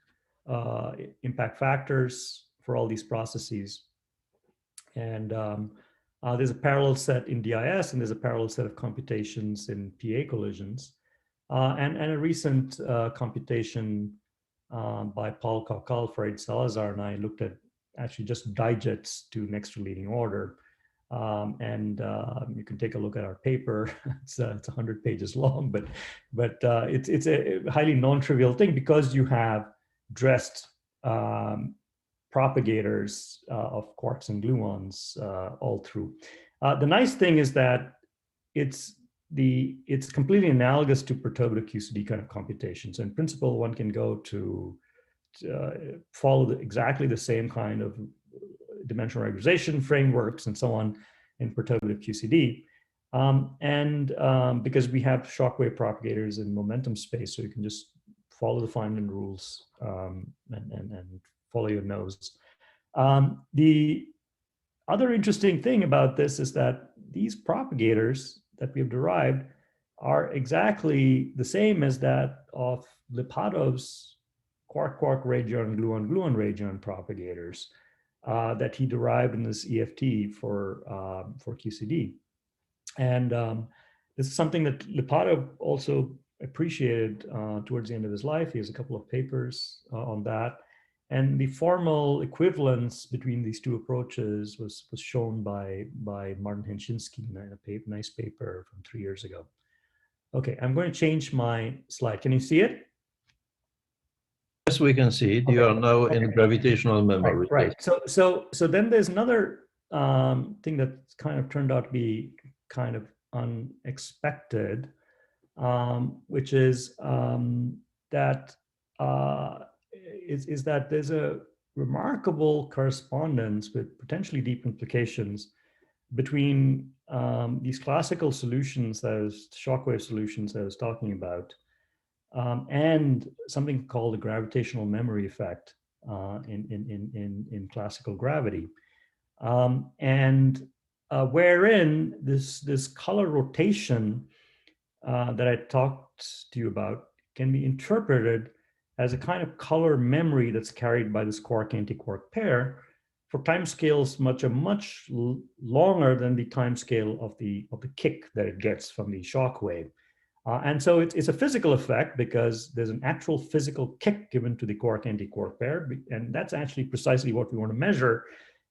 impact factors for all these processes. And there's a parallel set in DIS, and there's a parallel set of computations in PA collisions. And a recent computation by Paul Caucal, Fred Salazar, and I looked at actually just digits to next to leading order. You can take a look at our paper. It's 100 pages long, but it's a highly non-trivial thing because you have dressed propagators of quarks and gluons all through. The nice thing is that it's completely analogous to perturbative QCD kind of computations. In principle, one can go to follow exactly the same kind of dimensional regularization frameworks and so on in perturbative QCD. Because we have shockwave propagators in momentum space, so you can just follow the Feynman rules and follow your nose. The other interesting thing about this is that these propagators that we have derived are exactly the same as that of Lipatov's quark-quark region, gluon-gluon region propagators that he derived in this EFT for QCD. And this is something that Lipatov also appreciated towards the end of his life. He has a couple of papers on that. And the formal equivalence between these two approaches was shown by Martin Henshinsky in a nice paper from 3 years ago. Okay, I'm going to change my slide. Can you see it? Yes, we can see it. Okay. You are now in gravitational memory. Right. So then there's another thing that kind of turned out to be kind of unexpected, which is that there's a remarkable correspondence with potentially deep implications between these classical solutions, those shockwave solutions I was talking about, and something called the gravitational memory effect in classical gravity, wherein this color rotation that I talked to you about can be interpreted as a kind of color memory that's carried by this quark-antiquark pair for timescales much longer than the timescale of the kick that it gets from the shock wave. And so it's a physical effect because there's an actual physical kick given to the quark-antiquark pair, and that's actually precisely what we want to measure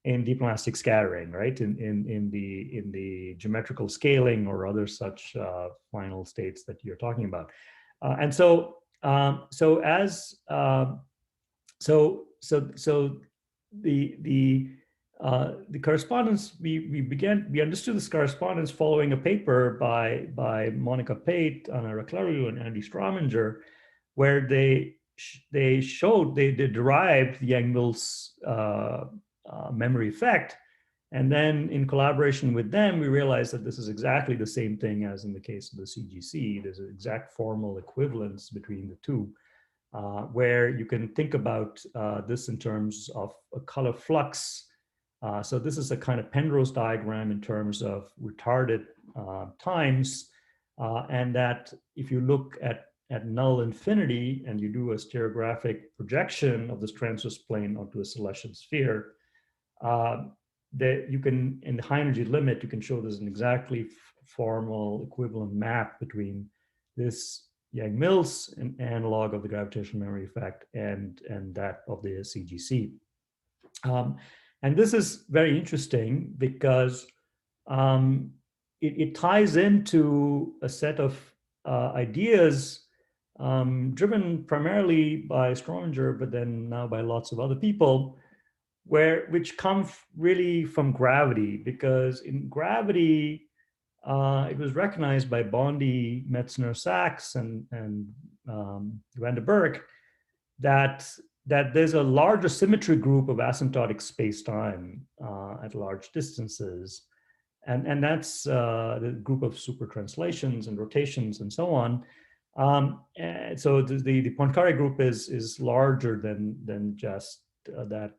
in deep elastic scattering, right? In the geometrical scaling or other such final states that you're talking about. The correspondence we understood this correspondence following a paper by Monica Pate, Anna Raclaru, and Andy Strominger, where they derived the Yang-Mills memory effect, and then in collaboration with them, we realized that this is exactly the same thing as in the case of the CGC. There's an exact formal equivalence between the two, where you can think about this in terms of a color flux. So this is a kind of Penrose diagram in terms of retarded times, and that if you look at null infinity and you do a stereographic projection of this transverse plane onto a celestial sphere, that you can, in the high energy limit, you can show there's an exactly formal equivalent map between this Yang-Mills analog of the gravitational memory effect and that of the CGC. And this is very interesting because it ties into a set of ideas driven primarily by Strominger, but then now by lots of other people, which come really from gravity, because in gravity, it was recognized by Bondi, Metzner, Sachs, and Van der Berg that there's a larger symmetry group of asymptotic space-time at large distances, And that's the group of super translations and rotations and so on. And so the Poincaré group is larger than just that.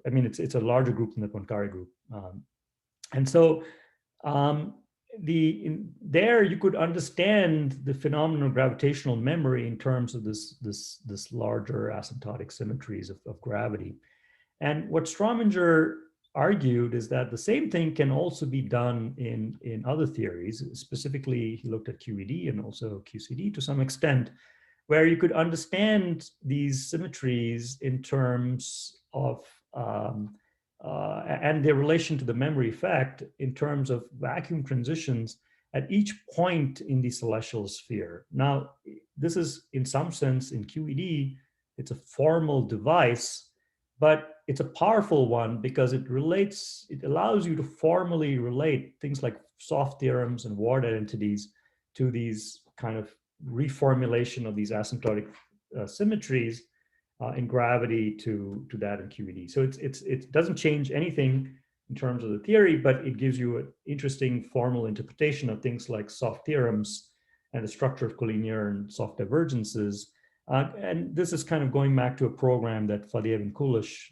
I mean, it's a larger group than the Poincaré group. And so there you could understand the phenomenon of gravitational memory in terms of this larger asymptotic symmetries of gravity. And what Strominger argued is that the same thing can also be done in other theories. Specifically, he looked at QED and also QCD to some extent, where you could understand these symmetries in terms of and their relation to the memory effect in terms of vacuum transitions at each point in the celestial sphere. Now, this is in some sense in QED, it's a formal device, but it's a powerful one because it allows you to formally relate things like soft theorems and ward identities to these kind of reformulation of these asymptotic symmetries in gravity to that in QED. So it doesn't change anything in terms of the theory, but it gives you an interesting formal interpretation of things like soft theorems and the structure of collinear and soft divergences. And this is kind of going back to a program that Faddeev and Kulish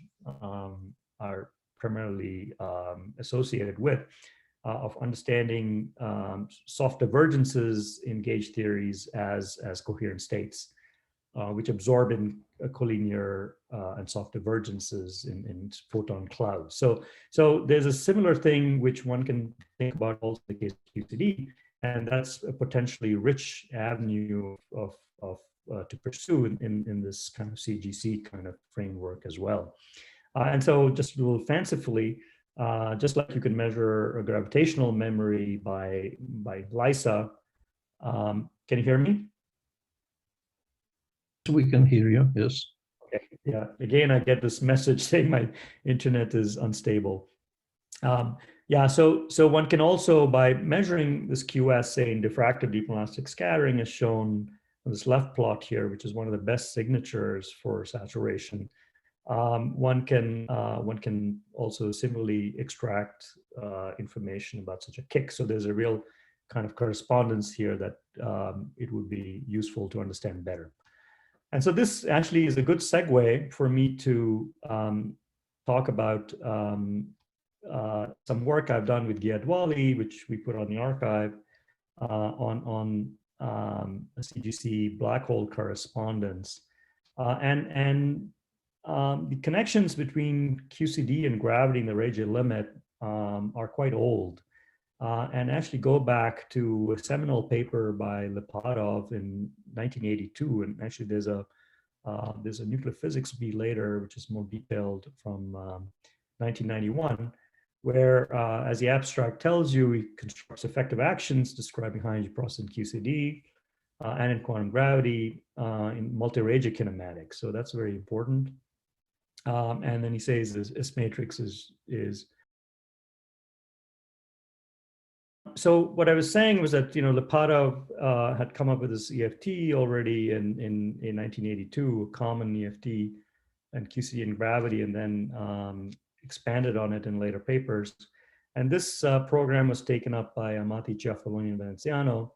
are primarily associated with, of understanding soft divergences in gauge theories as coherent states, which absorb in collinear and soft divergences in photon clouds. So there's a similar thing which one can think about also in the case of QCD, and that's a potentially rich avenue to pursue in this kind of CGC kind of framework as well. And so just a little fancifully, just like you can measure a gravitational memory by LISA, can you hear me? We can hear you, yes. Okay. Yeah, again, I get this message saying my internet is unstable. Yeah, so one can also, by measuring this QS, say in diffractive deep elastic scattering, as shown on this left plot here, which is one of the best signatures for saturation, one can also similarly extract information about such a kick. So there's a real kind of correspondence here that it would be useful to understand better. And so this actually is a good segue for me to talk about some work I've done with Gia Dwali, which we put on the archive on CGC black hole correspondence. And the connections between QCD and gravity in the Regge limit are quite old. And actually go back to a seminal paper by Lipadov in 1982, and actually there's a nuclear physics B later, which is more detailed from 1991, where, as the abstract tells you, he constructs effective actions describing high energy process in QCD and in quantum gravity in multi-Regge kinematics. So that's very important. And then he says this matrix is so what I was saying was that, Lipadov had come up with this EFT already in 1982, a common EFT and QCD and gravity, and then expanded on it in later papers. And this program was taken up by Amati, Ciafaloni, and Veneziano.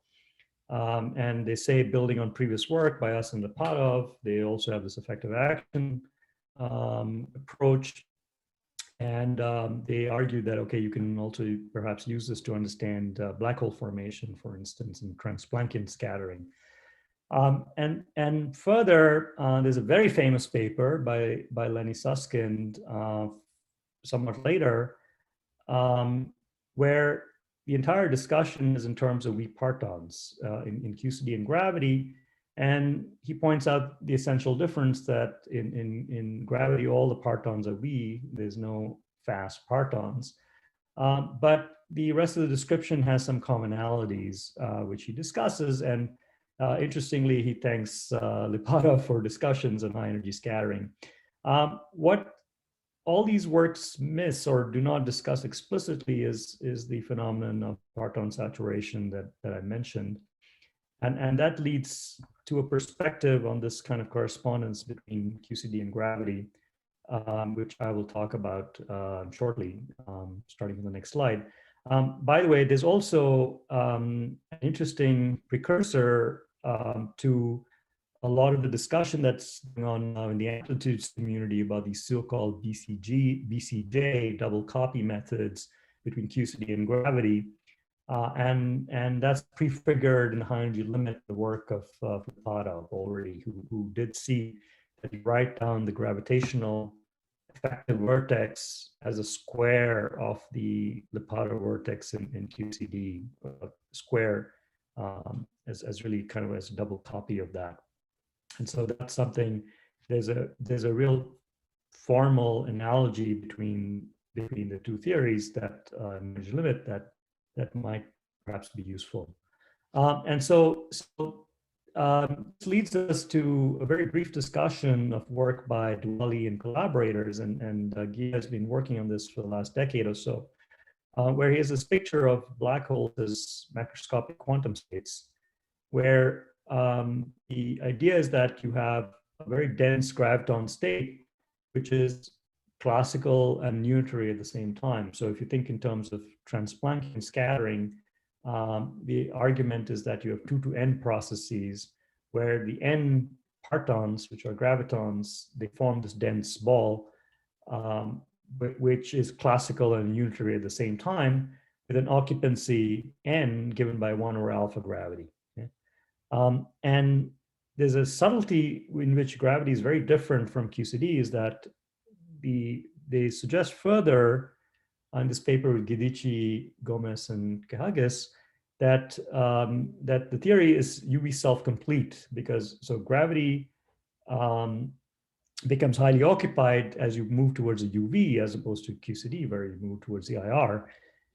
And they say, building on previous work by us and Lipadov, they also have this effective action approach. And they argued that, okay, you can also perhaps use this to understand black hole formation, for instance, and Transplanckian scattering. And further, there's a very famous paper by Lenny Susskind somewhat later, where the entire discussion is in terms of weak partons in QCD and gravity. And he points out the essential difference that in gravity, all the partons are wee, there's no fast partons. But the rest of the description has some commonalities, which he discusses. And interestingly, he thanks Lipadov for discussions on high energy scattering. What all these works miss or do not discuss explicitly is the phenomenon of parton saturation that I mentioned. And that leads to a perspective on this kind of correspondence between QCD and gravity, which I will talk about shortly, starting with the next slide. By the way, there's also an interesting precursor to a lot of the discussion that's going on now in the amplitudes community about these so-called BCJ double copy methods between QCD and gravity. And that's prefigured in the high energy limit, the work of Lipatov already, who did see that you write down the gravitational effective vertex as a square of the Lipatov vertex in QCD, square as really kind of as a double copy of that. And so that's something, there's a real formal analogy between the two theories that energy limit that might perhaps be useful. And so this leads us to a very brief discussion of work by Dipole and collaborators, and Guy has been working on this for the last decade or so, where he has this picture of black holes as macroscopic quantum states, where the idea is that you have a very dense graviton state, which is classical and unitary at the same time. So if you think in terms of Transplanckian scattering, the argument is that you have 2 to n processes where the n partons, which are gravitons, they form this dense ball, which is classical and unitary at the same time, with an occupancy n given by 1 over alpha gravity. Okay? And there's a subtlety in which gravity is very different from QCD, is that they suggest further in this paper with Guidici, Gomez, and Cahagas that that the theory is UV self-complete, because so gravity becomes highly occupied as you move towards a UV as opposed to QCD, where you move towards the IR.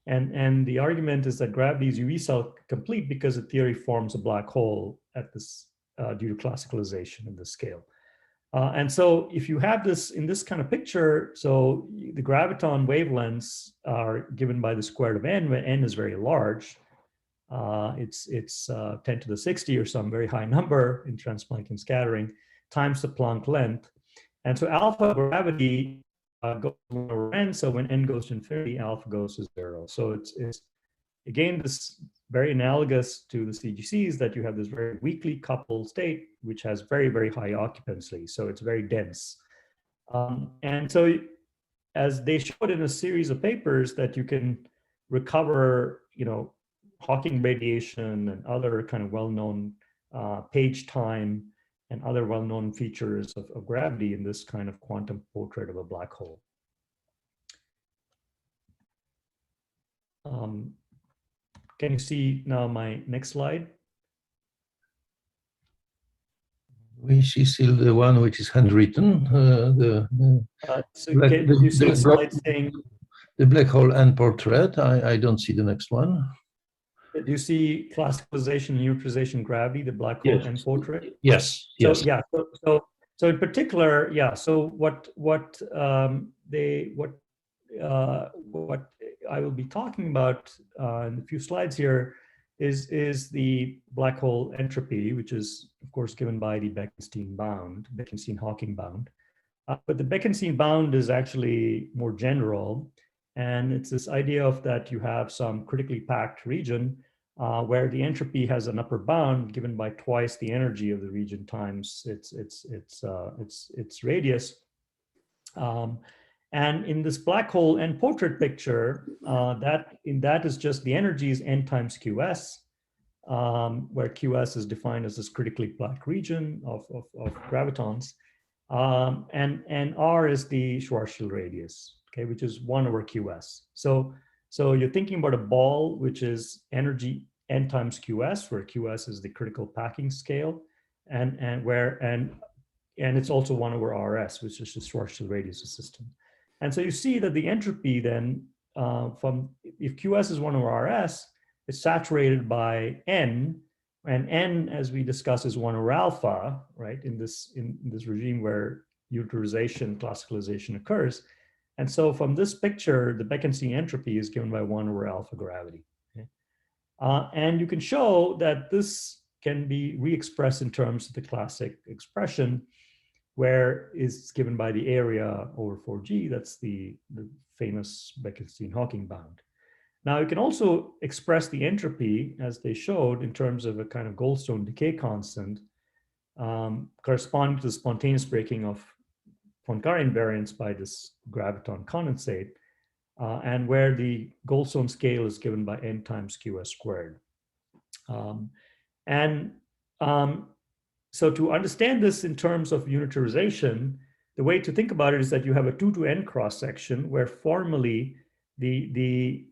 And the argument is that gravity is UV self-complete because the theory forms a black hole at this due to classicalization in the scale. And so if you have this in this kind of picture, so the graviton wavelengths are given by the square root of n, where n is very large. It's 10 to the 60 or some very high number in Transplanckian scattering, times the Planck length. And so alpha gravity goes over n, so when n goes to infinity, alpha goes to 0. So it's again, this very analogous to the CGCs, that you have this very weakly coupled state, which has very, very high occupancy. So it's very dense. And so as they showed in a series of papers, that you can recover, Hawking radiation and other kind of well-known page time and other well-known features of gravity in this kind of quantum portrait of a black hole. Can you see now my next slide? We see still the one which is handwritten. So can you see the slide saying? The black hole and portrait. I don't see the next one. Do you see classicalization, neutralization, gravity, the black hole and portrait? Yes. So Yes. yeah. So in particular, yeah. So what I will be talking about in a few slides here is the black hole entropy, which is of course given by the Bekenstein bound, Bekenstein-Hawking bound. But the Bekenstein bound is actually more general. And it's this idea of that you have some critically packed region where the entropy has an upper bound given by twice the energy of the region times its radius. And in this black hole and portrait picture, that is just the energy is n times QS, where QS is defined as this critically packed region of gravitons, and R is the Schwarzschild radius. Okay, which is 1 over QS. So you're thinking about a ball which is energy n times QS, where QS is the critical packing scale, and it's also 1 over RS, which is the Schwarzschild radius of system. And so you see that the entropy then if QS is 1 over RS, it's saturated by n, and n, as we discussed, is 1 over alpha, right? In this regime where utilization, classicalization occurs. And so from this picture, the Bekenstein entropy is given by 1 over alpha gravity. Okay? And you can show that this can be re-expressed in terms of the classic expression, where is given by the area over 4G. That's the famous Bekenstein-Hawking bound. Now you can also express the entropy, as they showed, in terms of a kind of Goldstone decay constant corresponding to the spontaneous breaking of Poincare invariance by this graviton condensate, and where the Goldstone scale is given by n times qs squared. So to understand this in terms of unitarization, the way to think about it is that you have a 2 to n cross section where formally the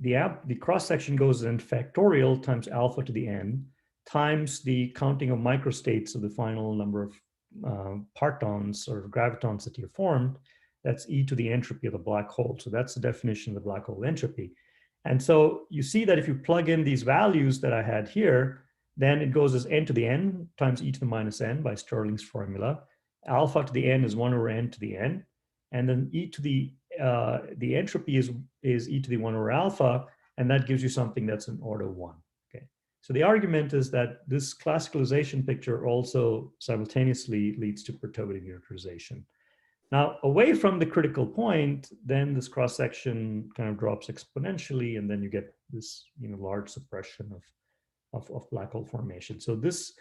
cross section goes in factorial times alpha to the n times the counting of microstates of the final number of partons or gravitons that you formed. That's e to the entropy of the black hole. So that's the definition of the black hole entropy. And so you see that if you plug in these values that I had here, then it goes as n to the n times e to the minus n by Stirling's formula. Alpha to the n is 1 over n to the n. And then e to the entropy is e to the 1 over alpha, and that gives you something that's an order 1. Okay. So the argument is that this classicalization picture also simultaneously leads to perturbative unitarization. Now, away from the critical point, then this cross-section kind of drops exponentially, and then you get this large suppression of black hole formation. So this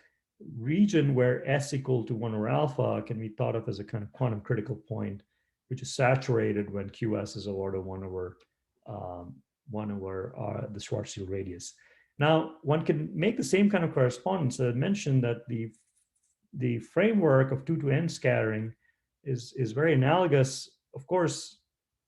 region where S equal to 1 over alpha can be thought of as a kind of quantum critical point, which is saturated when QS is order 1 over the Schwarzschild radius. Now, one can make the same kind of correspondence. I mentioned that the framework of 2 to n scattering is very analogous. Of course,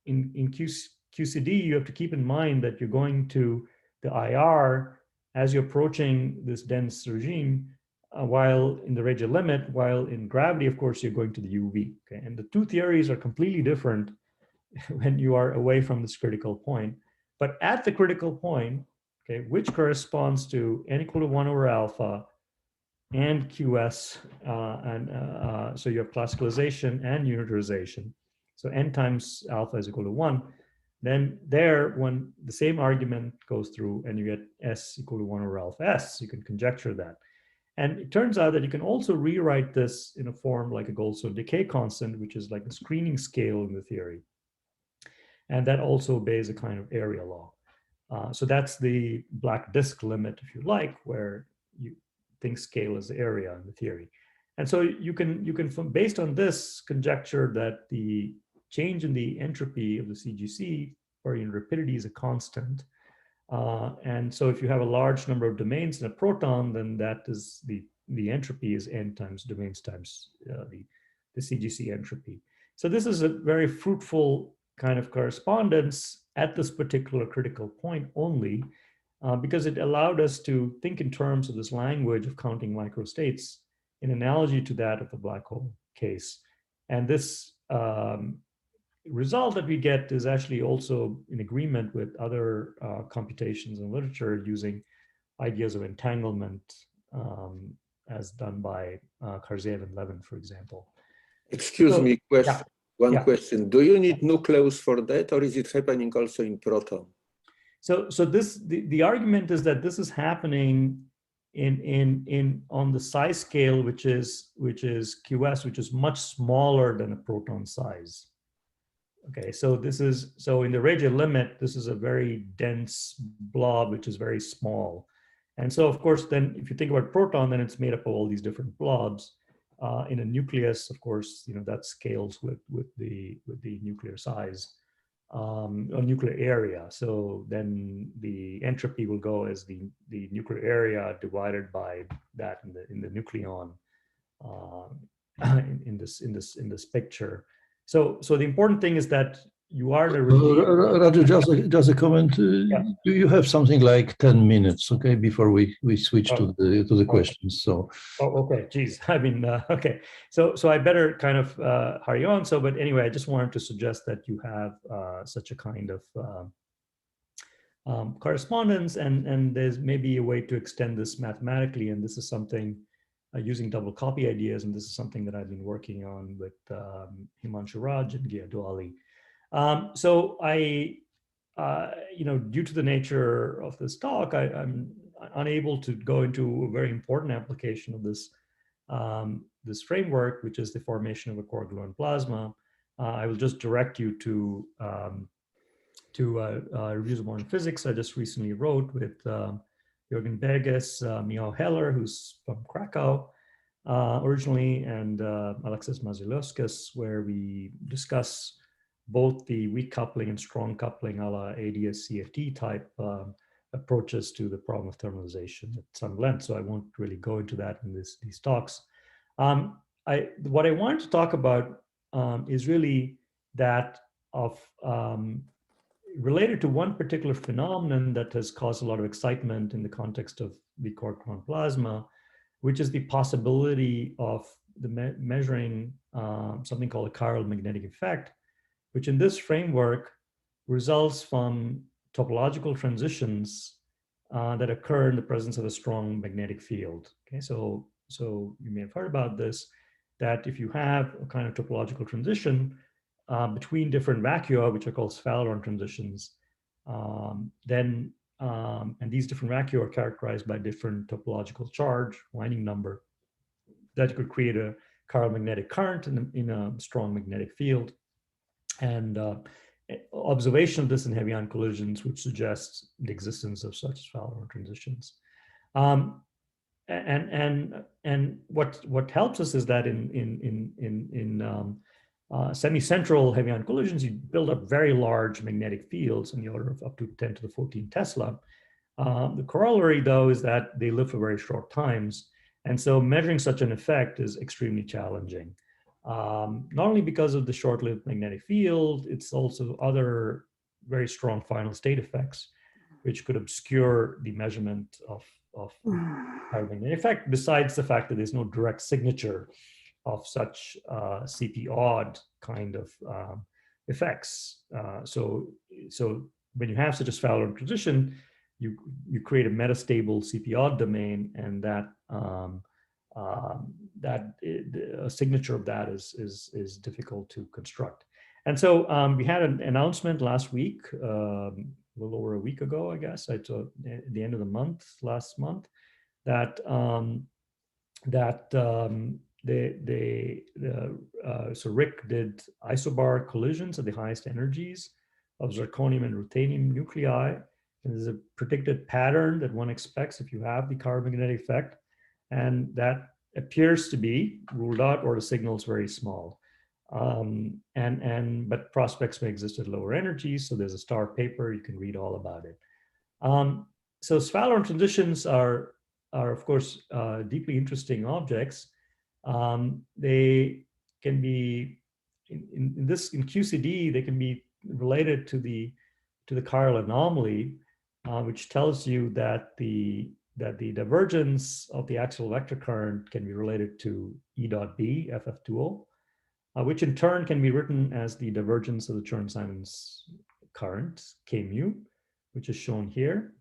in QCD, you have to keep in mind that you're going to the IR as you're approaching this dense regime, while in the Regge limit, while in gravity, of course, you're going to the UV. Okay? And the two theories are completely different when you are away from this critical point. But at the critical point, okay, which corresponds to n equal to 1 over alpha and QS, so you have classicalization and unitarization. So n times alpha is equal to 1. Then there, when the same argument goes through and you get S equal to 1 over alpha S, you can conjecture that. And it turns out that you can also rewrite this in a form like a Goldstone decay constant, which is like the screening scale in the theory. And that also obeys a kind of area law. So that's the black disk limit, if you like, where you think scale as area in the theory. And so you can based on this, conjecture that the change in the entropy of the CGC or in rapidity is a constant. And so if you have a large number of domains in a proton, then that is the entropy is n times domains times the CGC entropy. So this is a very fruitful kind of correspondence at this particular critical point only, because it allowed us to think in terms of this language of counting microstates in analogy to that of the black hole case. And this result that we get is actually also in agreement with other computations in literature using ideas of entanglement as done by Karzev and Levin, for example. Excuse me, question. Yeah. One Yeah. question. Do you need nucleus for that, or is it happening also in proton? So the argument is that this is happening on the size scale, which is QS, which is much smaller than a proton size. Okay, so in the Regge limit, this is a very dense blob, which is very small. And so, of course, then if you think about proton, then it's made up of all these different blobs. In a nucleus, of course, that scales with the nuclear size or nuclear area. So then the entropy will go as the nuclear area divided by that in the nucleon in this picture. So the important thing is that you are the Raju, just a comment. Yeah. Do you have something like 10 minutes, okay, before we switch to the questions? So. Oh, okay. Geez. I mean, okay. So I better kind of hurry on. So, but anyway, I just wanted to suggest that you have such a kind of correspondence, and there's maybe a way to extend this mathematically. And this is something using double copy ideas, and this is something that I've been working on with Himanshu Raj and Gia Dwali. So I, due to the nature of this talk, I'm unable to go into a very important application of this this framework, which is the formation of a core gluon plasma. I will just direct you to to Reviews of Modern Physics I just recently wrote with Jürgen Berges, Michał Heller, who's from Cracow originally, and Alexis Mazilowskis, where we discuss both the weak coupling and strong coupling a la ADS CFT type approaches to the problem of thermalization at some length. So I won't really go into that in these talks. What I wanted to talk about is really that of related to one particular phenomenon that has caused a lot of excitement in the context of the quark-gluon plasma, which is the possibility of the measuring something called a chiral magnetic effect, which in this framework results from topological transitions that occur in the presence of a strong magnetic field. Okay, so you may have heard about this, that if you have a kind of topological transition between different vacua, which are called Fowler transitions, and these different vacua are characterized by different topological charge, winding number, that could create a chiral magnetic current in a strong magnetic field. And observation of this in heavy ion collisions would suggest the existence of such Fowler transitions. And what helps us is that in semi-central heavy ion collisions, you build up very large magnetic fields in the order of up to 10 to the 14 Tesla. The corollary, though, is that they live for very short times. And so measuring such an effect is extremely challenging. Not only because of the short-lived magnetic field, it's also other very strong final state effects, which could obscure the measurement of chiral magnetic effect, besides the fact that there's no direct signature of such CP odd kind of effects. So when you have such a Fowler transition, you create a metastable CP odd domain, and that a signature of that is difficult to construct. And so we had an announcement last week, a little over a week ago, I guess, at the end of the month, last month, that so Rick did isobar collisions at the highest energies of zirconium and ruthenium nuclei. And there's a predicted pattern that one expects if you have the chiral magnetic effect, and that appears to be ruled out, or the signal is very small. But prospects may exist at lower energies. So there's a STAR paper, you can read all about it. So Fowler transitions are of course deeply interesting objects. They can be in QCD, they can be related to the chiral anomaly, which tells you that the divergence of the axial vector current can be related to E dot B, FF2O, which in turn can be written as the divergence of the Chern-Simons current, K mu, which is shown here.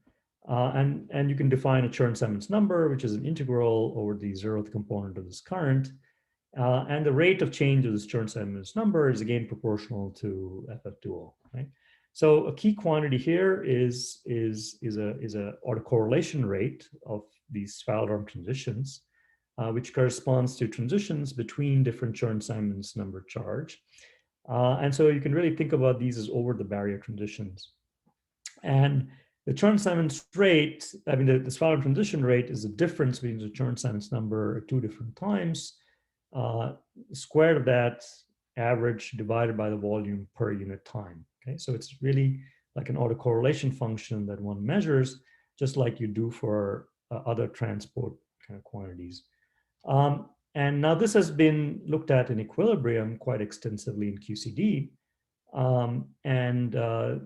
And you can define a Chern-Simons number, which is an integral over the 0th component of this current. And the rate of change of this Chern-Simons number is again proportional to FF2O, right? So a key quantity here is a autocorrelation rate of these Fowler transitions, which corresponds to transitions between different Chern-Simons number charge. And so you can really think about these as over the barrier transitions. And the Chern-Simons rate, I mean, this Fowler transition rate is the difference between the Chern-Simons number at two different times, squared of that average divided by the volume per unit time. Okay, so it's really like an autocorrelation function that one measures, just like you do for other transport kind of quantities. And now this has been looked at in equilibrium quite extensively in QCD. And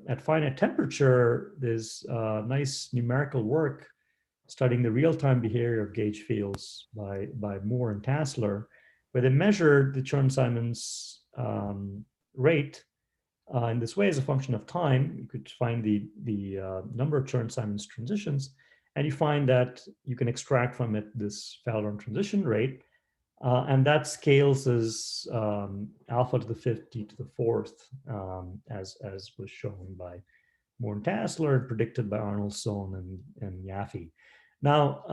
at finite temperature, there's nice numerical work studying the real-time behavior of gauge fields by Moore and Tassler, where they measured the Chern-Simons rate in this way as a function of time. You could find the number of Chern-Simons transitions, and you find that you can extract from it this Fowler transition rate, and that scales as alpha to the 5th t to the 4th, as was shown by Moore and Tassler and predicted by Arnold Sohn and Yaffe. Now,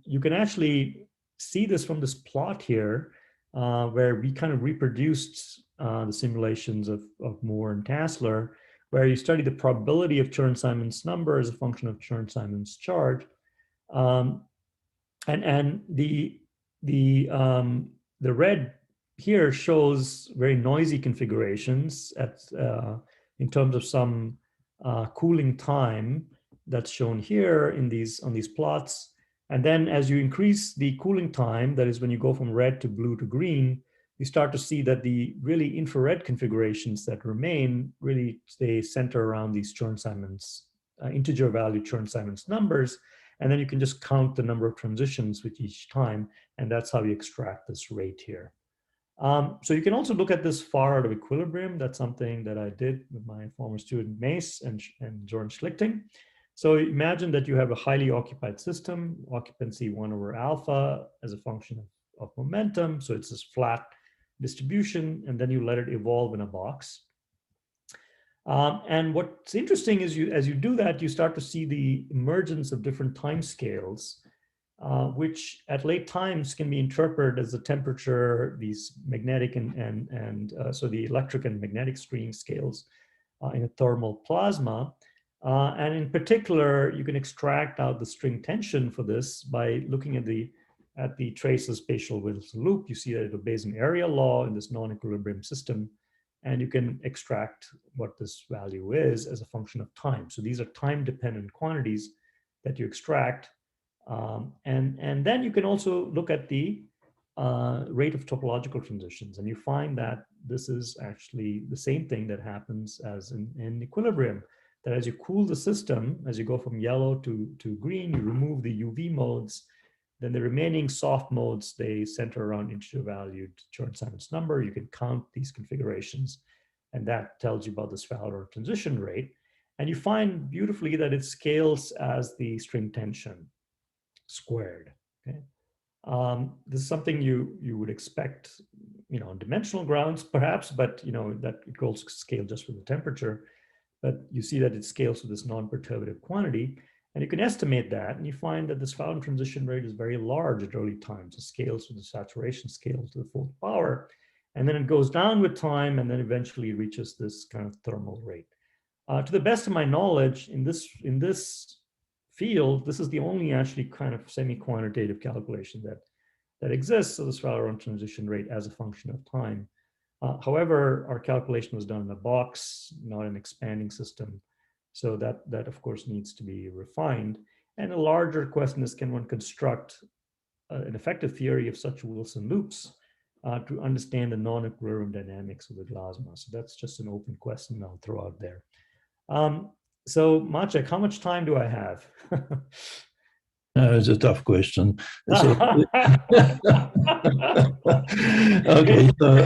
you can actually see this from this plot here, where we kind of reproduced the simulations of Moore and Tassler where you study the probability of Chern-Simons number as a function of Chern-Simons charge. And the red here shows very noisy configurations in terms of some cooling time that's shown here on these plots. And then as you increase the cooling time, that is when you go from red to blue to green, you start to see that the really infrared configurations that remain really stay center around these Chern-Simons, integer value Chern-Simons numbers. And then you can just count the number of transitions with each time, and that's how you extract this rate here. So you can also look at this far out of equilibrium. That's something that I did with my former student Mace and Jordan Schlichting. So imagine that you have a highly occupied system, occupancy 1 over alpha as a function of momentum. So it's this flat distribution, and then you let it evolve in a box. And what's interesting is as you do that, you start to see the emergence of different time scales, which at late times can be interpreted as the temperature, these magnetic so the electric and magnetic stream scales in a thermal plasma. And in particular, you can extract out the string tension for this by looking at the traceless spatial Wilson loop. You see that it obeys an area law in this non-equilibrium system, and you can extract what this value is as a function of time. So these are time-dependent quantities that you extract. And then you can also look at the rate of topological transitions, and you find that this is actually the same thing that happens as in equilibrium, that as you cool the system, as you go from yellow to green, you remove the UV modes, then the remaining soft modes, they center around integer valued Chern-Simons number. You can count these configurations, and that tells you about this Fowler transition rate. And you find beautifully that it scales as the string tension squared. Okay? This is something you would expect, on dimensional grounds perhaps, but that it goes scale just with the temperature. But you see that it scales with this non-perturbative quantity, and you can estimate that, and you find that this Fowler transition rate is very large at early times. It scales with the saturation scale to the 4th power, and then it goes down with time, and then eventually reaches this kind of thermal rate. To the best of my knowledge, in this field, this is the only actually kind of semi-quantitative calculation that exists of this Fowler transition rate as a function of time. However, our calculation was done in a box, not an expanding system. So that of course needs to be refined. And a larger question is, can one construct an effective theory of such Wilson loops to understand the non-equilibrium dynamics of the plasma? So that's just an open question I'll throw out there. So Maciek, how much time do I have? It's a tough question. So, okay, so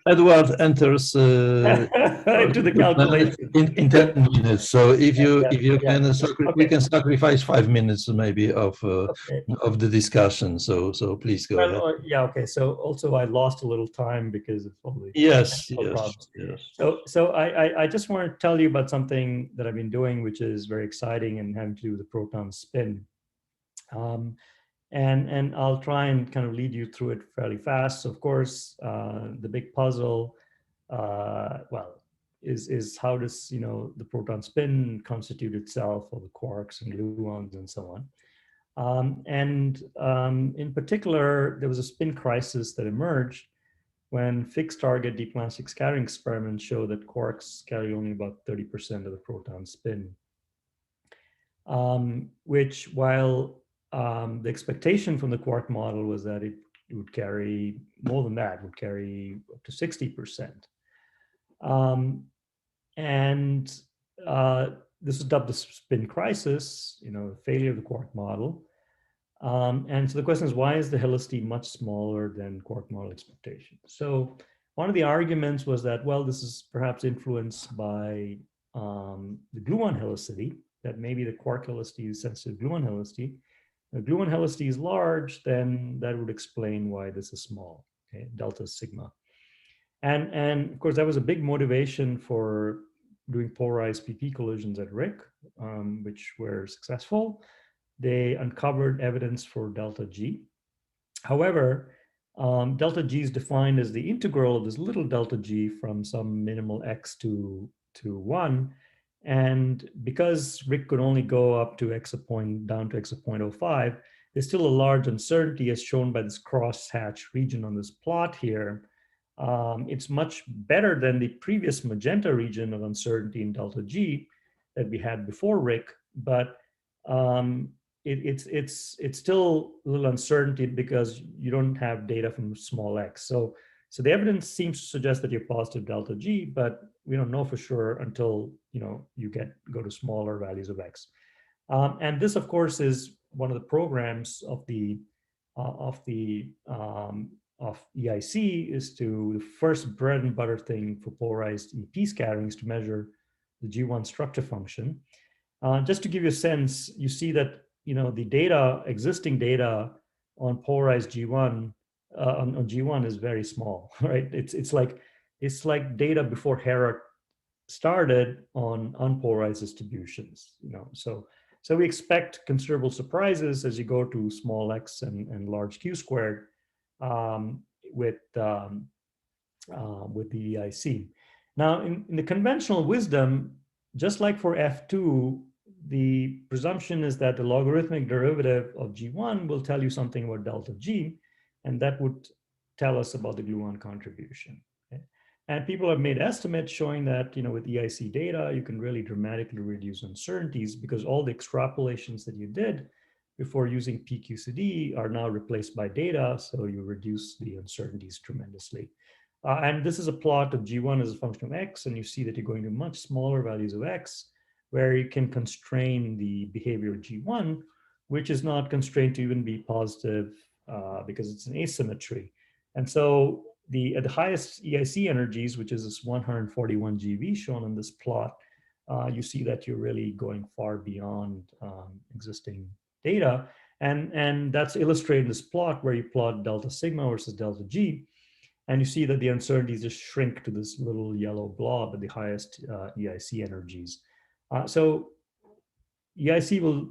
Edward enters into the calculation in 10 minutes. So if you can, okay. we can sacrifice 5 minutes maybe of the discussion. So please go ahead. Yeah. Okay. So also I lost a little time because of all the problems. Yes. So I just want to tell you about something that I've been doing, which is very exciting and having to do with the proton spin. And I'll try and kind of lead you through it fairly fast. So of course, the big puzzle, is how does the proton spin constitute itself, or the quarks and gluons and so on. In particular, there was a spin crisis that emerged when fixed target deep elastic scattering experiments show that quarks carry only about 30% of the proton spin, which while the expectation from the quark model was that it would carry more than that, would carry up to 60%. This is dubbed the spin crisis, the failure of the quark model. And so the question is, why is the helicity much smaller than quark model expectation? So one of the arguments was that, well, this is perhaps influenced by the gluon helicity, that maybe the quark helicity is sensitive to gluon helicity. If gluon helicity is large, then that would explain why this is small, okay, delta sigma. And of course, that was a big motivation for doing polarized PP collisions at RIC, which were successful. They uncovered evidence for delta G. However, delta G is defined as the integral of this little delta G from some minimal x to to 1. And because Rick could only go up to x of point down to x of 0.05, there's still a large uncertainty as shown by this crosshatch region on this plot here. It's much better than the previous magenta region of uncertainty in delta G that we had before Rick, but it's still a little uncertainty because you don't have data from small x. So the evidence seems to suggest that you're positive delta G, but we don't know for sure until you go to smaller values of x. And this, of course, is one of the programs of EIC is to the first bread and butter thing for polarized EP scattering is to measure the G1 structure function. Just to give you a sense, you see that the existing data on polarized G1 on G1 is very small, right? It's like data before Hera started on unpolarized distributions, So we expect considerable surprises as you go to small x and large q squared with the EIC. Now, in the conventional wisdom, just like for F2, the presumption is that the logarithmic derivative of G1 will tell you something about delta G, and that would tell us about the gluon contribution. Okay? And people have made estimates showing that with EIC data, you can really dramatically reduce uncertainties because all the extrapolations that you did before using PQCD are now replaced by data, so you reduce the uncertainties tremendously. And this is a plot of G1 as a function of x, and you see that you're going to much smaller values of x, where you can constrain the behavior of G1, which is not constrained to even be positive because it's an asymmetry. And so at the highest EIC energies, which is this 141 GeV shown in this plot, you see that you're really going far beyond existing data. And that's illustrated in this plot where you plot delta sigma versus delta G. And you see that the uncertainties just shrink to this little yellow blob at the highest EIC energies. So EIC will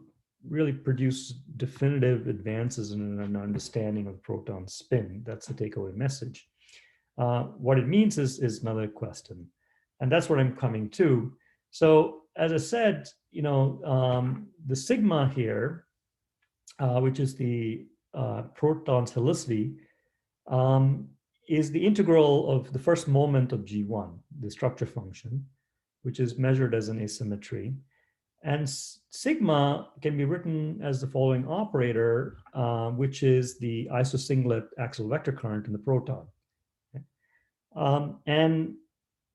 really produce definitive advances in an understanding of proton spin. That's the takeaway message. What it means is another question. And that's what I'm coming to. So as I said, the sigma here, which is the proton's helicity, is the integral of the first moment of G1, the structure function, which is measured as an asymmetry. And sigma can be written as the following operator, which is the isosinglet axial vector current in the proton. Okay.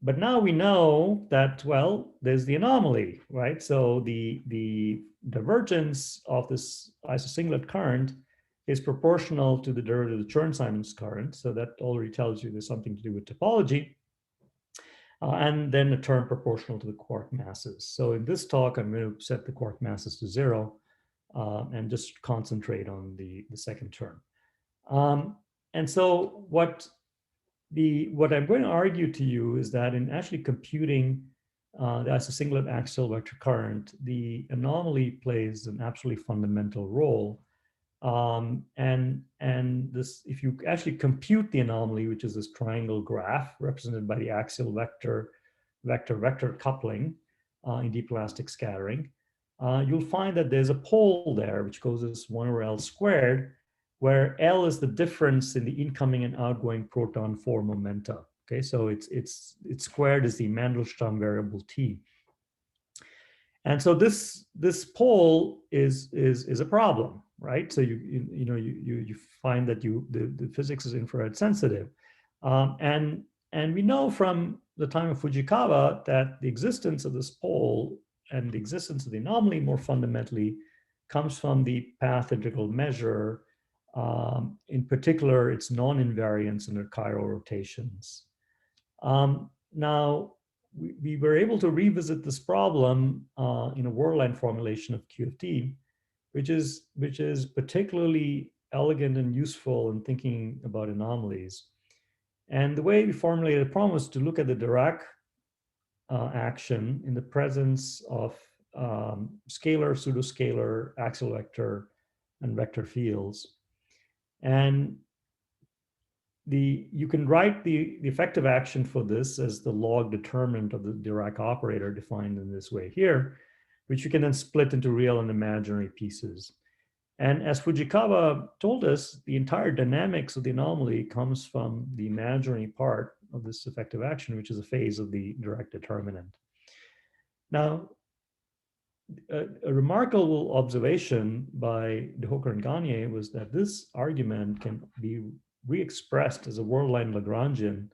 But now we know that, well, there's the anomaly, right? So the divergence of this isosinglet current is proportional to the derivative of the Chern-Simons current. So that already tells you there's something to do with topology. And then a term proportional to the quark masses. So in this talk, I'm going to set the quark masses to 0 and just concentrate on the second term. And so what I'm going to argue to you is that in actually computing the isosinglet axial vector current, the anomaly plays an absolutely fundamental role. And this, if you actually compute the anomaly, which is this triangle graph represented by the axial vector coupling in deep elastic scattering, you'll find that there's a pole there, which goes as 1 over L squared, where L is the difference in the incoming and outgoing proton 4 momenta. Okay, so it's squared is the Mandelstam variable T. And so this pole is a problem, right? So you find that the physics is infrared sensitive, and we know from the time of Fujikawa that the existence of this pole and the existence of the anomaly more fundamentally comes from the path integral measure, in particular its non-invariance under chiral rotations. Now, we were able to revisit this problem in a Worldline formulation of QFT, which is particularly elegant and useful in thinking about anomalies. And the way we formulated the problem was to look at the Dirac action in the presence of scalar, pseudoscalar, axial vector, and vector fields. And you can write the effective action for this as the log determinant of the Dirac operator defined in this way here, which you can then split into real and imaginary pieces. And as Fujikawa told us, the entire dynamics of the anomaly comes from the imaginary part of this effective action, which is a phase of the Dirac determinant. Now, a remarkable observation by de Hocker and Gagne was that this argument can be re-expressed as a world-line Lagrangian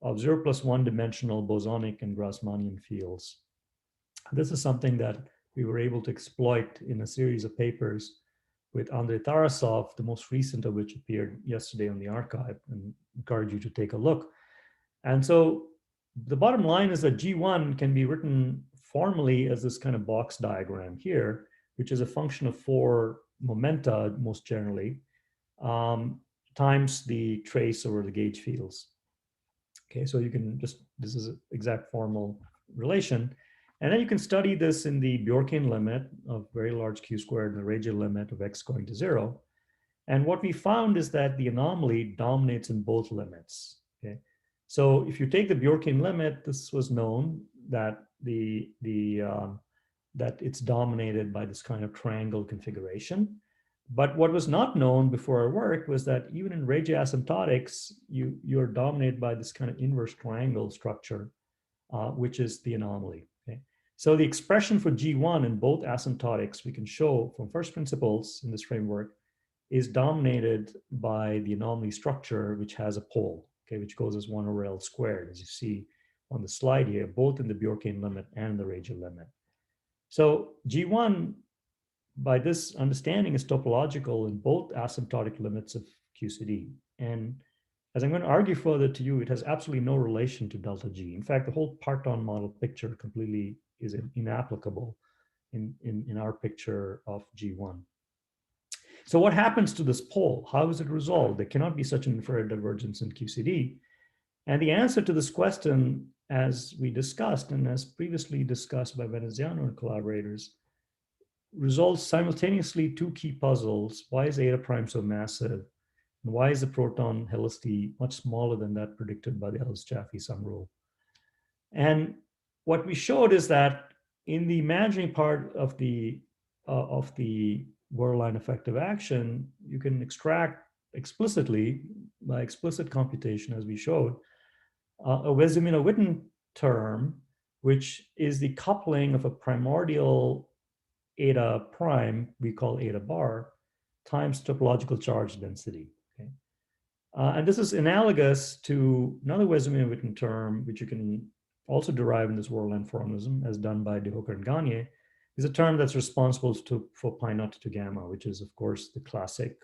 of 0 + 1 dimensional bosonic and Grassmannian fields. This is something that we were able to exploit in a series of papers with Andrei Tarasov, the most recent of which appeared yesterday on the archive, and encourage you to take a look. And so the bottom line is that G1 can be written formally as this kind of box diagram here, which is a function of 4 momenta, most generally, times the trace over the gauge fields. Okay, so you can just, this is an exact formal relation. And then you can study this in the Bjorkian limit of very large Q squared and the Regge limit of x going to 0. And what we found is that the anomaly dominates in both limits. Okay, so if you take the Bjorkian limit, this was known that that it's dominated by this kind of triangle configuration. But what was not known before our work was that even in Regge asymptotics, you're dominated by this kind of inverse triangle structure, which is the anomaly. Okay? So the expression for G1 in both asymptotics, we can show from first principles in this framework, is dominated by the anomaly structure, which has a pole, okay, which goes as 1 over L squared, as you see on the slide here, both in the Bjorkian limit and the Regge limit. So G1, by this understanding, is topological in both asymptotic limits of QCD. And as I'm going to argue further to you, it has absolutely no relation to delta G. In fact, the whole parton model picture completely is inapplicable in our picture of G1. So what happens to this pole? How is it resolved? There cannot be such an infrared divergence in QCD. And the answer to this question, as we discussed and as previously discussed by Veneziano and collaborators, resolves simultaneously 2 key puzzles. Why is eta prime so massive? And why is the proton helicity much smaller than that predicted by the Ellis-Jaffe sum rule? And what we showed is that in the imaginary part of the Worldline effective action, you can extract explicitly, by explicit computation, as we showed, a Wezumino-Witten term, which is the coupling of a primordial eta prime, we call eta bar, times topological charge density. Okay? And this is analogous to another Wezumino-Witten term, which you can also derive in this Worldline formalism, as done by de Hocker and Gagne, is a term that's responsible for pi naught to gamma, which is, of course, the classic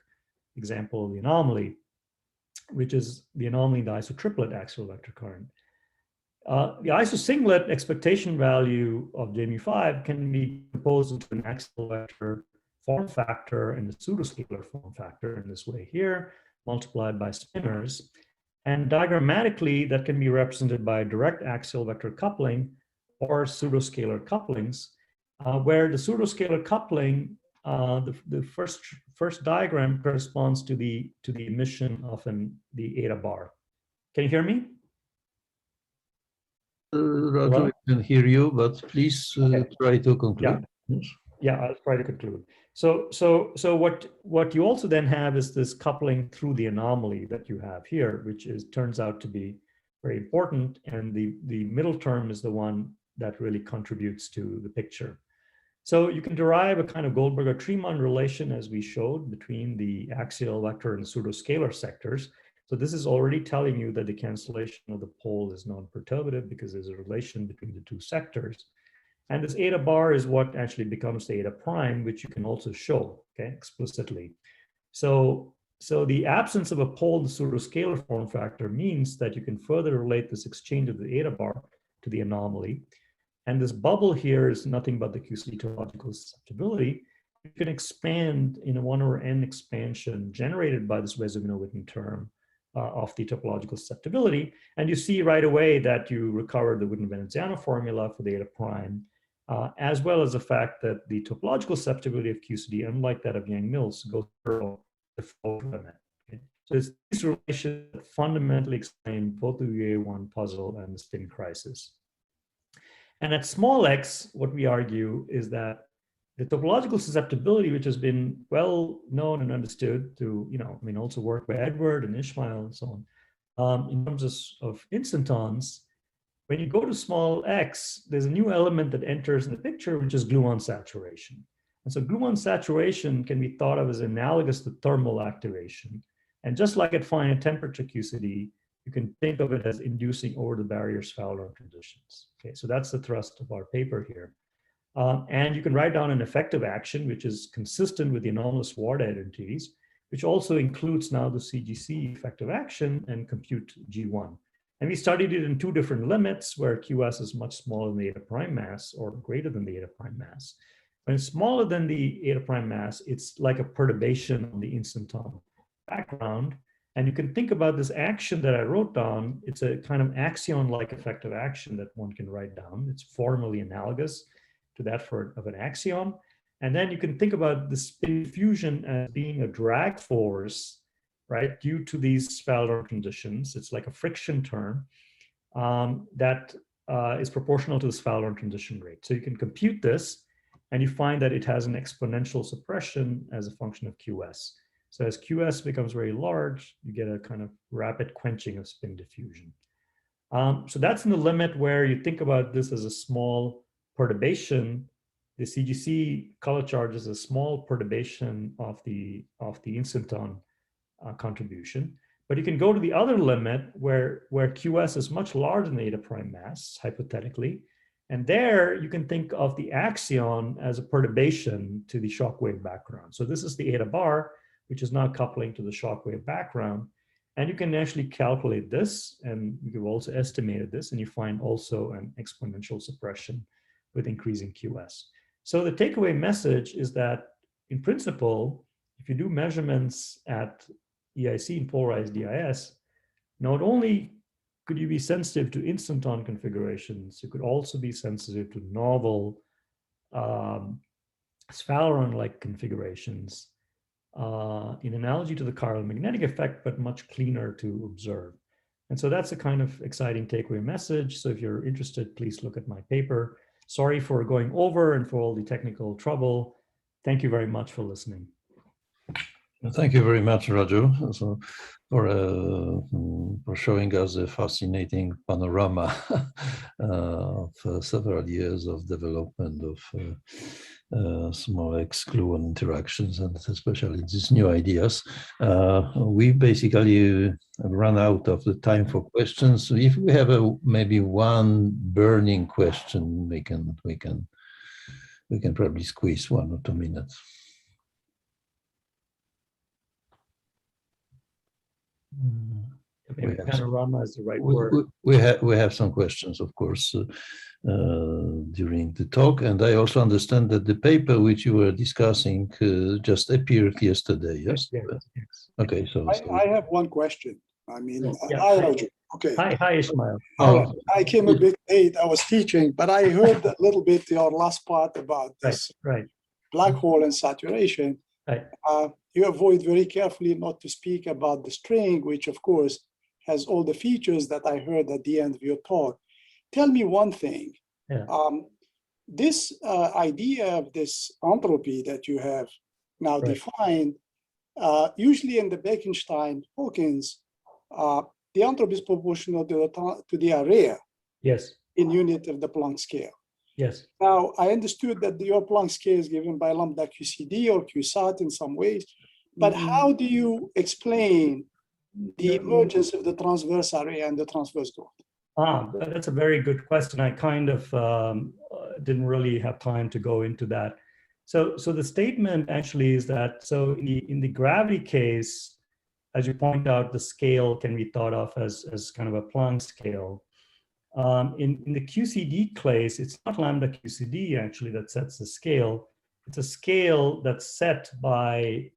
example of the anomaly, which is the anomaly in the isotriplet axial vector current. The isosinglet expectation value of JMU5 can be composed into an axial vector form factor and a pseudoscalar form factor in this way here, multiplied by spinors. And diagrammatically, that can be represented by direct axial vector coupling or pseudoscalar couplings, where the pseudoscalar coupling, the first diagram corresponds to the emission of the eta bar. Can you hear me? Raju, I can hear you, but please try to conclude. Yeah. Yeah, I'll try to conclude. So what you also then have is this coupling through the anomaly that you have here, which turns out to be very important. And the middle term is the one that really contributes to the picture. So you can derive a kind of Goldberger-Triemann relation, as we showed, between the axial vector and the pseudoscalar sectors. So this is already telling you that the cancellation of the pole is non-perturbative because there's a relation between the 2 sectors. And this eta bar is what actually becomes the eta prime, which you can also show, okay, explicitly. So the absence of a pole in the pseudoscalar form factor means that you can further relate this exchange of the eta bar to the anomaly. And this bubble here is nothing but the QCD topological susceptibility. You can expand in a 1 over n expansion generated by this Wezumino-Witten term of the topological susceptibility. And you see right away that you recover the Witten-Veneziano formula for the eta prime, as well as the fact that the topological susceptibility of QCD, unlike that of Yang-Mills, goes through the flow limit. Okay? So it's these relations that fundamentally explain both the UA1 puzzle and the spin crisis. And at small x, what we argue is that the topological susceptibility, which has been well known and understood to, also work by Edward and Ishmael and so on, in terms of instantons, when you go to small x, there's a new element that enters in the picture, which is gluon saturation. And so gluon saturation can be thought of as analogous to thermal activation. And just like at finite temperature QCD, you can think of it as inducing over the barriers Fowler conditions. Okay, so that's the thrust of our paper here. And you can write down an effective action, which is consistent with the anomalous Ward identities, which also includes now the CGC effective action and compute G1. And we studied it in two different limits where QS is much smaller than the eta prime mass or greater than the eta prime mass. When it's smaller than the eta prime mass, it's like a perturbation on the instanton background. And you can think about this action that I wrote down. It's a kind of axion-like effective action that one can write down. It's formally analogous to that of an axion. And then you can think about the spin fusion as being a drag force, right, due to these Fowler conditions. It's like a friction term that is proportional to this Fowler condition rate. So you can compute this, and you find that it has an exponential suppression as a function of QS. So as QS becomes very large, you get a kind of rapid quenching of spin diffusion. So that's in the limit where you think about this as a small perturbation. The CGC color charge is a small perturbation of the instanton contribution. But you can go to the other limit where QS is much larger than the eta prime mass, hypothetically. And there you can think of the axion as a perturbation to the shockwave background. So this is the eta bar, which is now coupling to the shockwave background. And you can actually calculate this, and you've also estimated this, and you find also an exponential suppression with increasing QS. So the takeaway message is that, in principle, if you do measurements at EIC and polarized DIS, not only could you be sensitive to instanton configurations, you could also be sensitive to novel Sphaleron-like configurations in analogy to the chiral magnetic effect, but much cleaner to observe. And so that's a kind of exciting takeaway message. So if you're interested, please look at my paper. Sorry for going over and for all the technical trouble. Thank you very much for listening. Thank you very much, Raju, so for showing us a fascinating panorama of several years of development of small X gluon interactions, and especially these new ideas. We basically run out of the time for questions. So if we have maybe one burning question, we can probably squeeze 1 or 2 minutes. Maybe panorama is the right word. We have some questions, of course, during the talk, and I also understand that the paper which you were discussing just appeared yesterday. Yes. Yes. Okay. So I have one question. I mean, yeah. Hi, Raju. Okay. Hi, Ishmael. I came a bit late. I was teaching, but I heard a little bit your last part about this black hole and saturation. Right. You avoid very carefully not to speak about the string, which of course has all the features that I heard at the end of your talk. Tell me one thing. Yeah. This idea of this entropy that you have now defined, usually in the Bekenstein-Hawkins, the entropy is proportional to the area. Yes. In unit of the Planck scale. Yes. Now, I understood that your Planck scale is given by lambda QCD or QSAT in some ways, but how do you explain the emergence of the transverse area and the transverse growth? That's a very good question. I kind of didn't really have time to go into that. So the statement actually is that, so in the gravity case, as you point out, the scale can be thought of as kind of a Planck scale. In the QCD case, it's not lambda QCD actually that sets the scale. It's a scale that's set by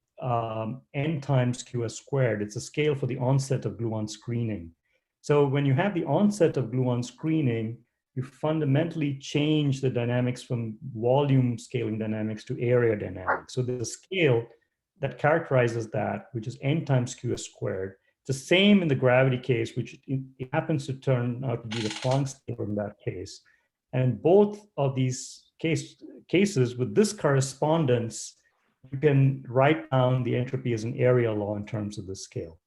n times QS squared. It's a scale for the onset of gluon screening. So when you have the onset of gluon screening, you fundamentally change the dynamics from volume scaling dynamics to area dynamics. So there's a scale that characterizes that, which is n times qs squared. It's the same in the gravity case, which it happens to turn out to be the Planck scale in that case. And in both of these cases with this correspondence, you can write down the entropy as an area law in terms of the scale.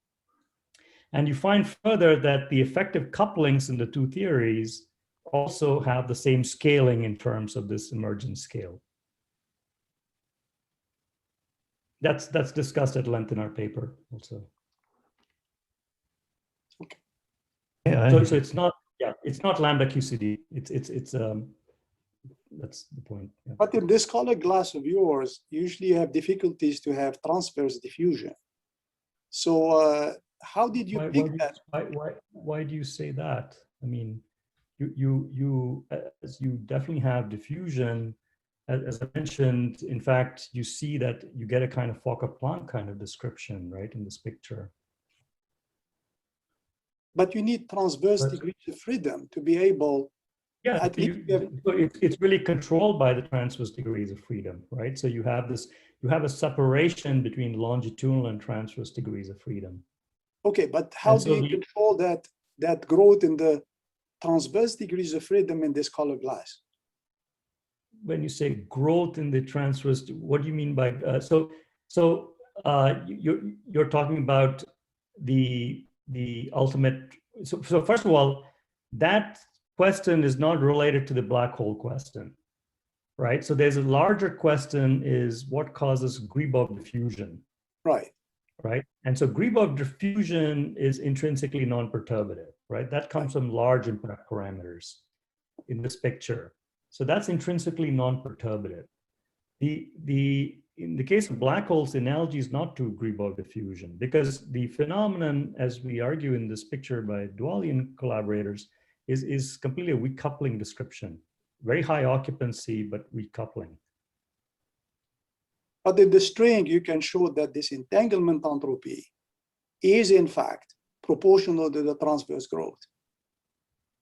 And you find further that the effective couplings in the two theories also have the same scaling in terms of this emergence scale. That's discussed at length in our paper also. Okay. Yeah, so it's not, yeah, it's not lambda QCD. It's that's the point. Yeah. But in this colored glass of yours, usually you have difficulties to have transverse diffusion. So how did you pick that? Why do you say that? I mean, you definitely have diffusion. As I mentioned, in fact, you see that you get a kind of Fokker-Planck kind of description, right, in this picture. But you need transverse degrees of freedom to be able. Yeah, it's really controlled by the transverse degrees of freedom, right? So you have a separation between longitudinal and transverse degrees of freedom. Okay, but how do you control that growth in the transverse degrees of freedom in this colored glass? When you say growth in the transverse, what do you mean by you're talking about the ultimate. So first of all, that question is not related to the black hole question, right? So there's a larger question: is what causes Gribov diffusion? Right. Right. And so Gribov diffusion is intrinsically non-perturbative, right? That comes from large impact parameters in this picture. So that's intrinsically non-perturbative. In the case of black holes, the analogy is not to Gribov diffusion, because the phenomenon, as we argue in this picture by Dwali and collaborators, is completely a weak coupling description. Very high occupancy, but weak coupling. But in the string, you can show that this entanglement entropy is in fact proportional to the transverse growth.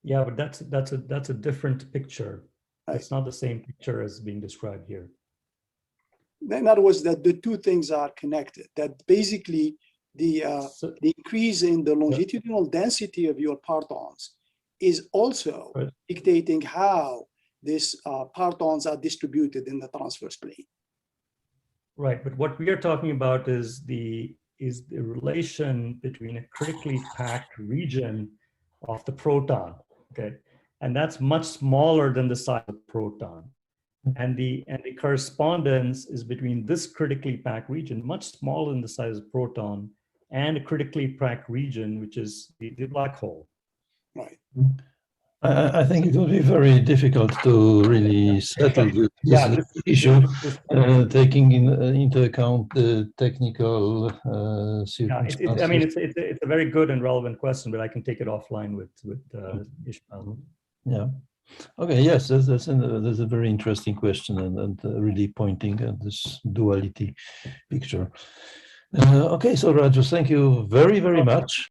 Yeah, but that's a different picture. Right. It's not the same picture as being described here. In other words, that the two things are connected. That basically the increase in the longitudinal density of your partons is also dictating how these partons are distributed in the transverse plane. Right, but what we are talking about is the relation between a critically packed region of the proton, okay, and that's much smaller than the size of the proton, and the correspondence is between this critically packed region, much smaller than the size of the proton, and a critically packed region, which is the black hole. Right. I think it will be very difficult to really settle this issue, taking into account the technical circumstances. I mean, it's a very good and relevant question, but I can take it offline with Ishmael. Yeah. Okay. Yes, that's a very interesting question, and really pointing at this duality picture. Okay, so Raju, thank you very much.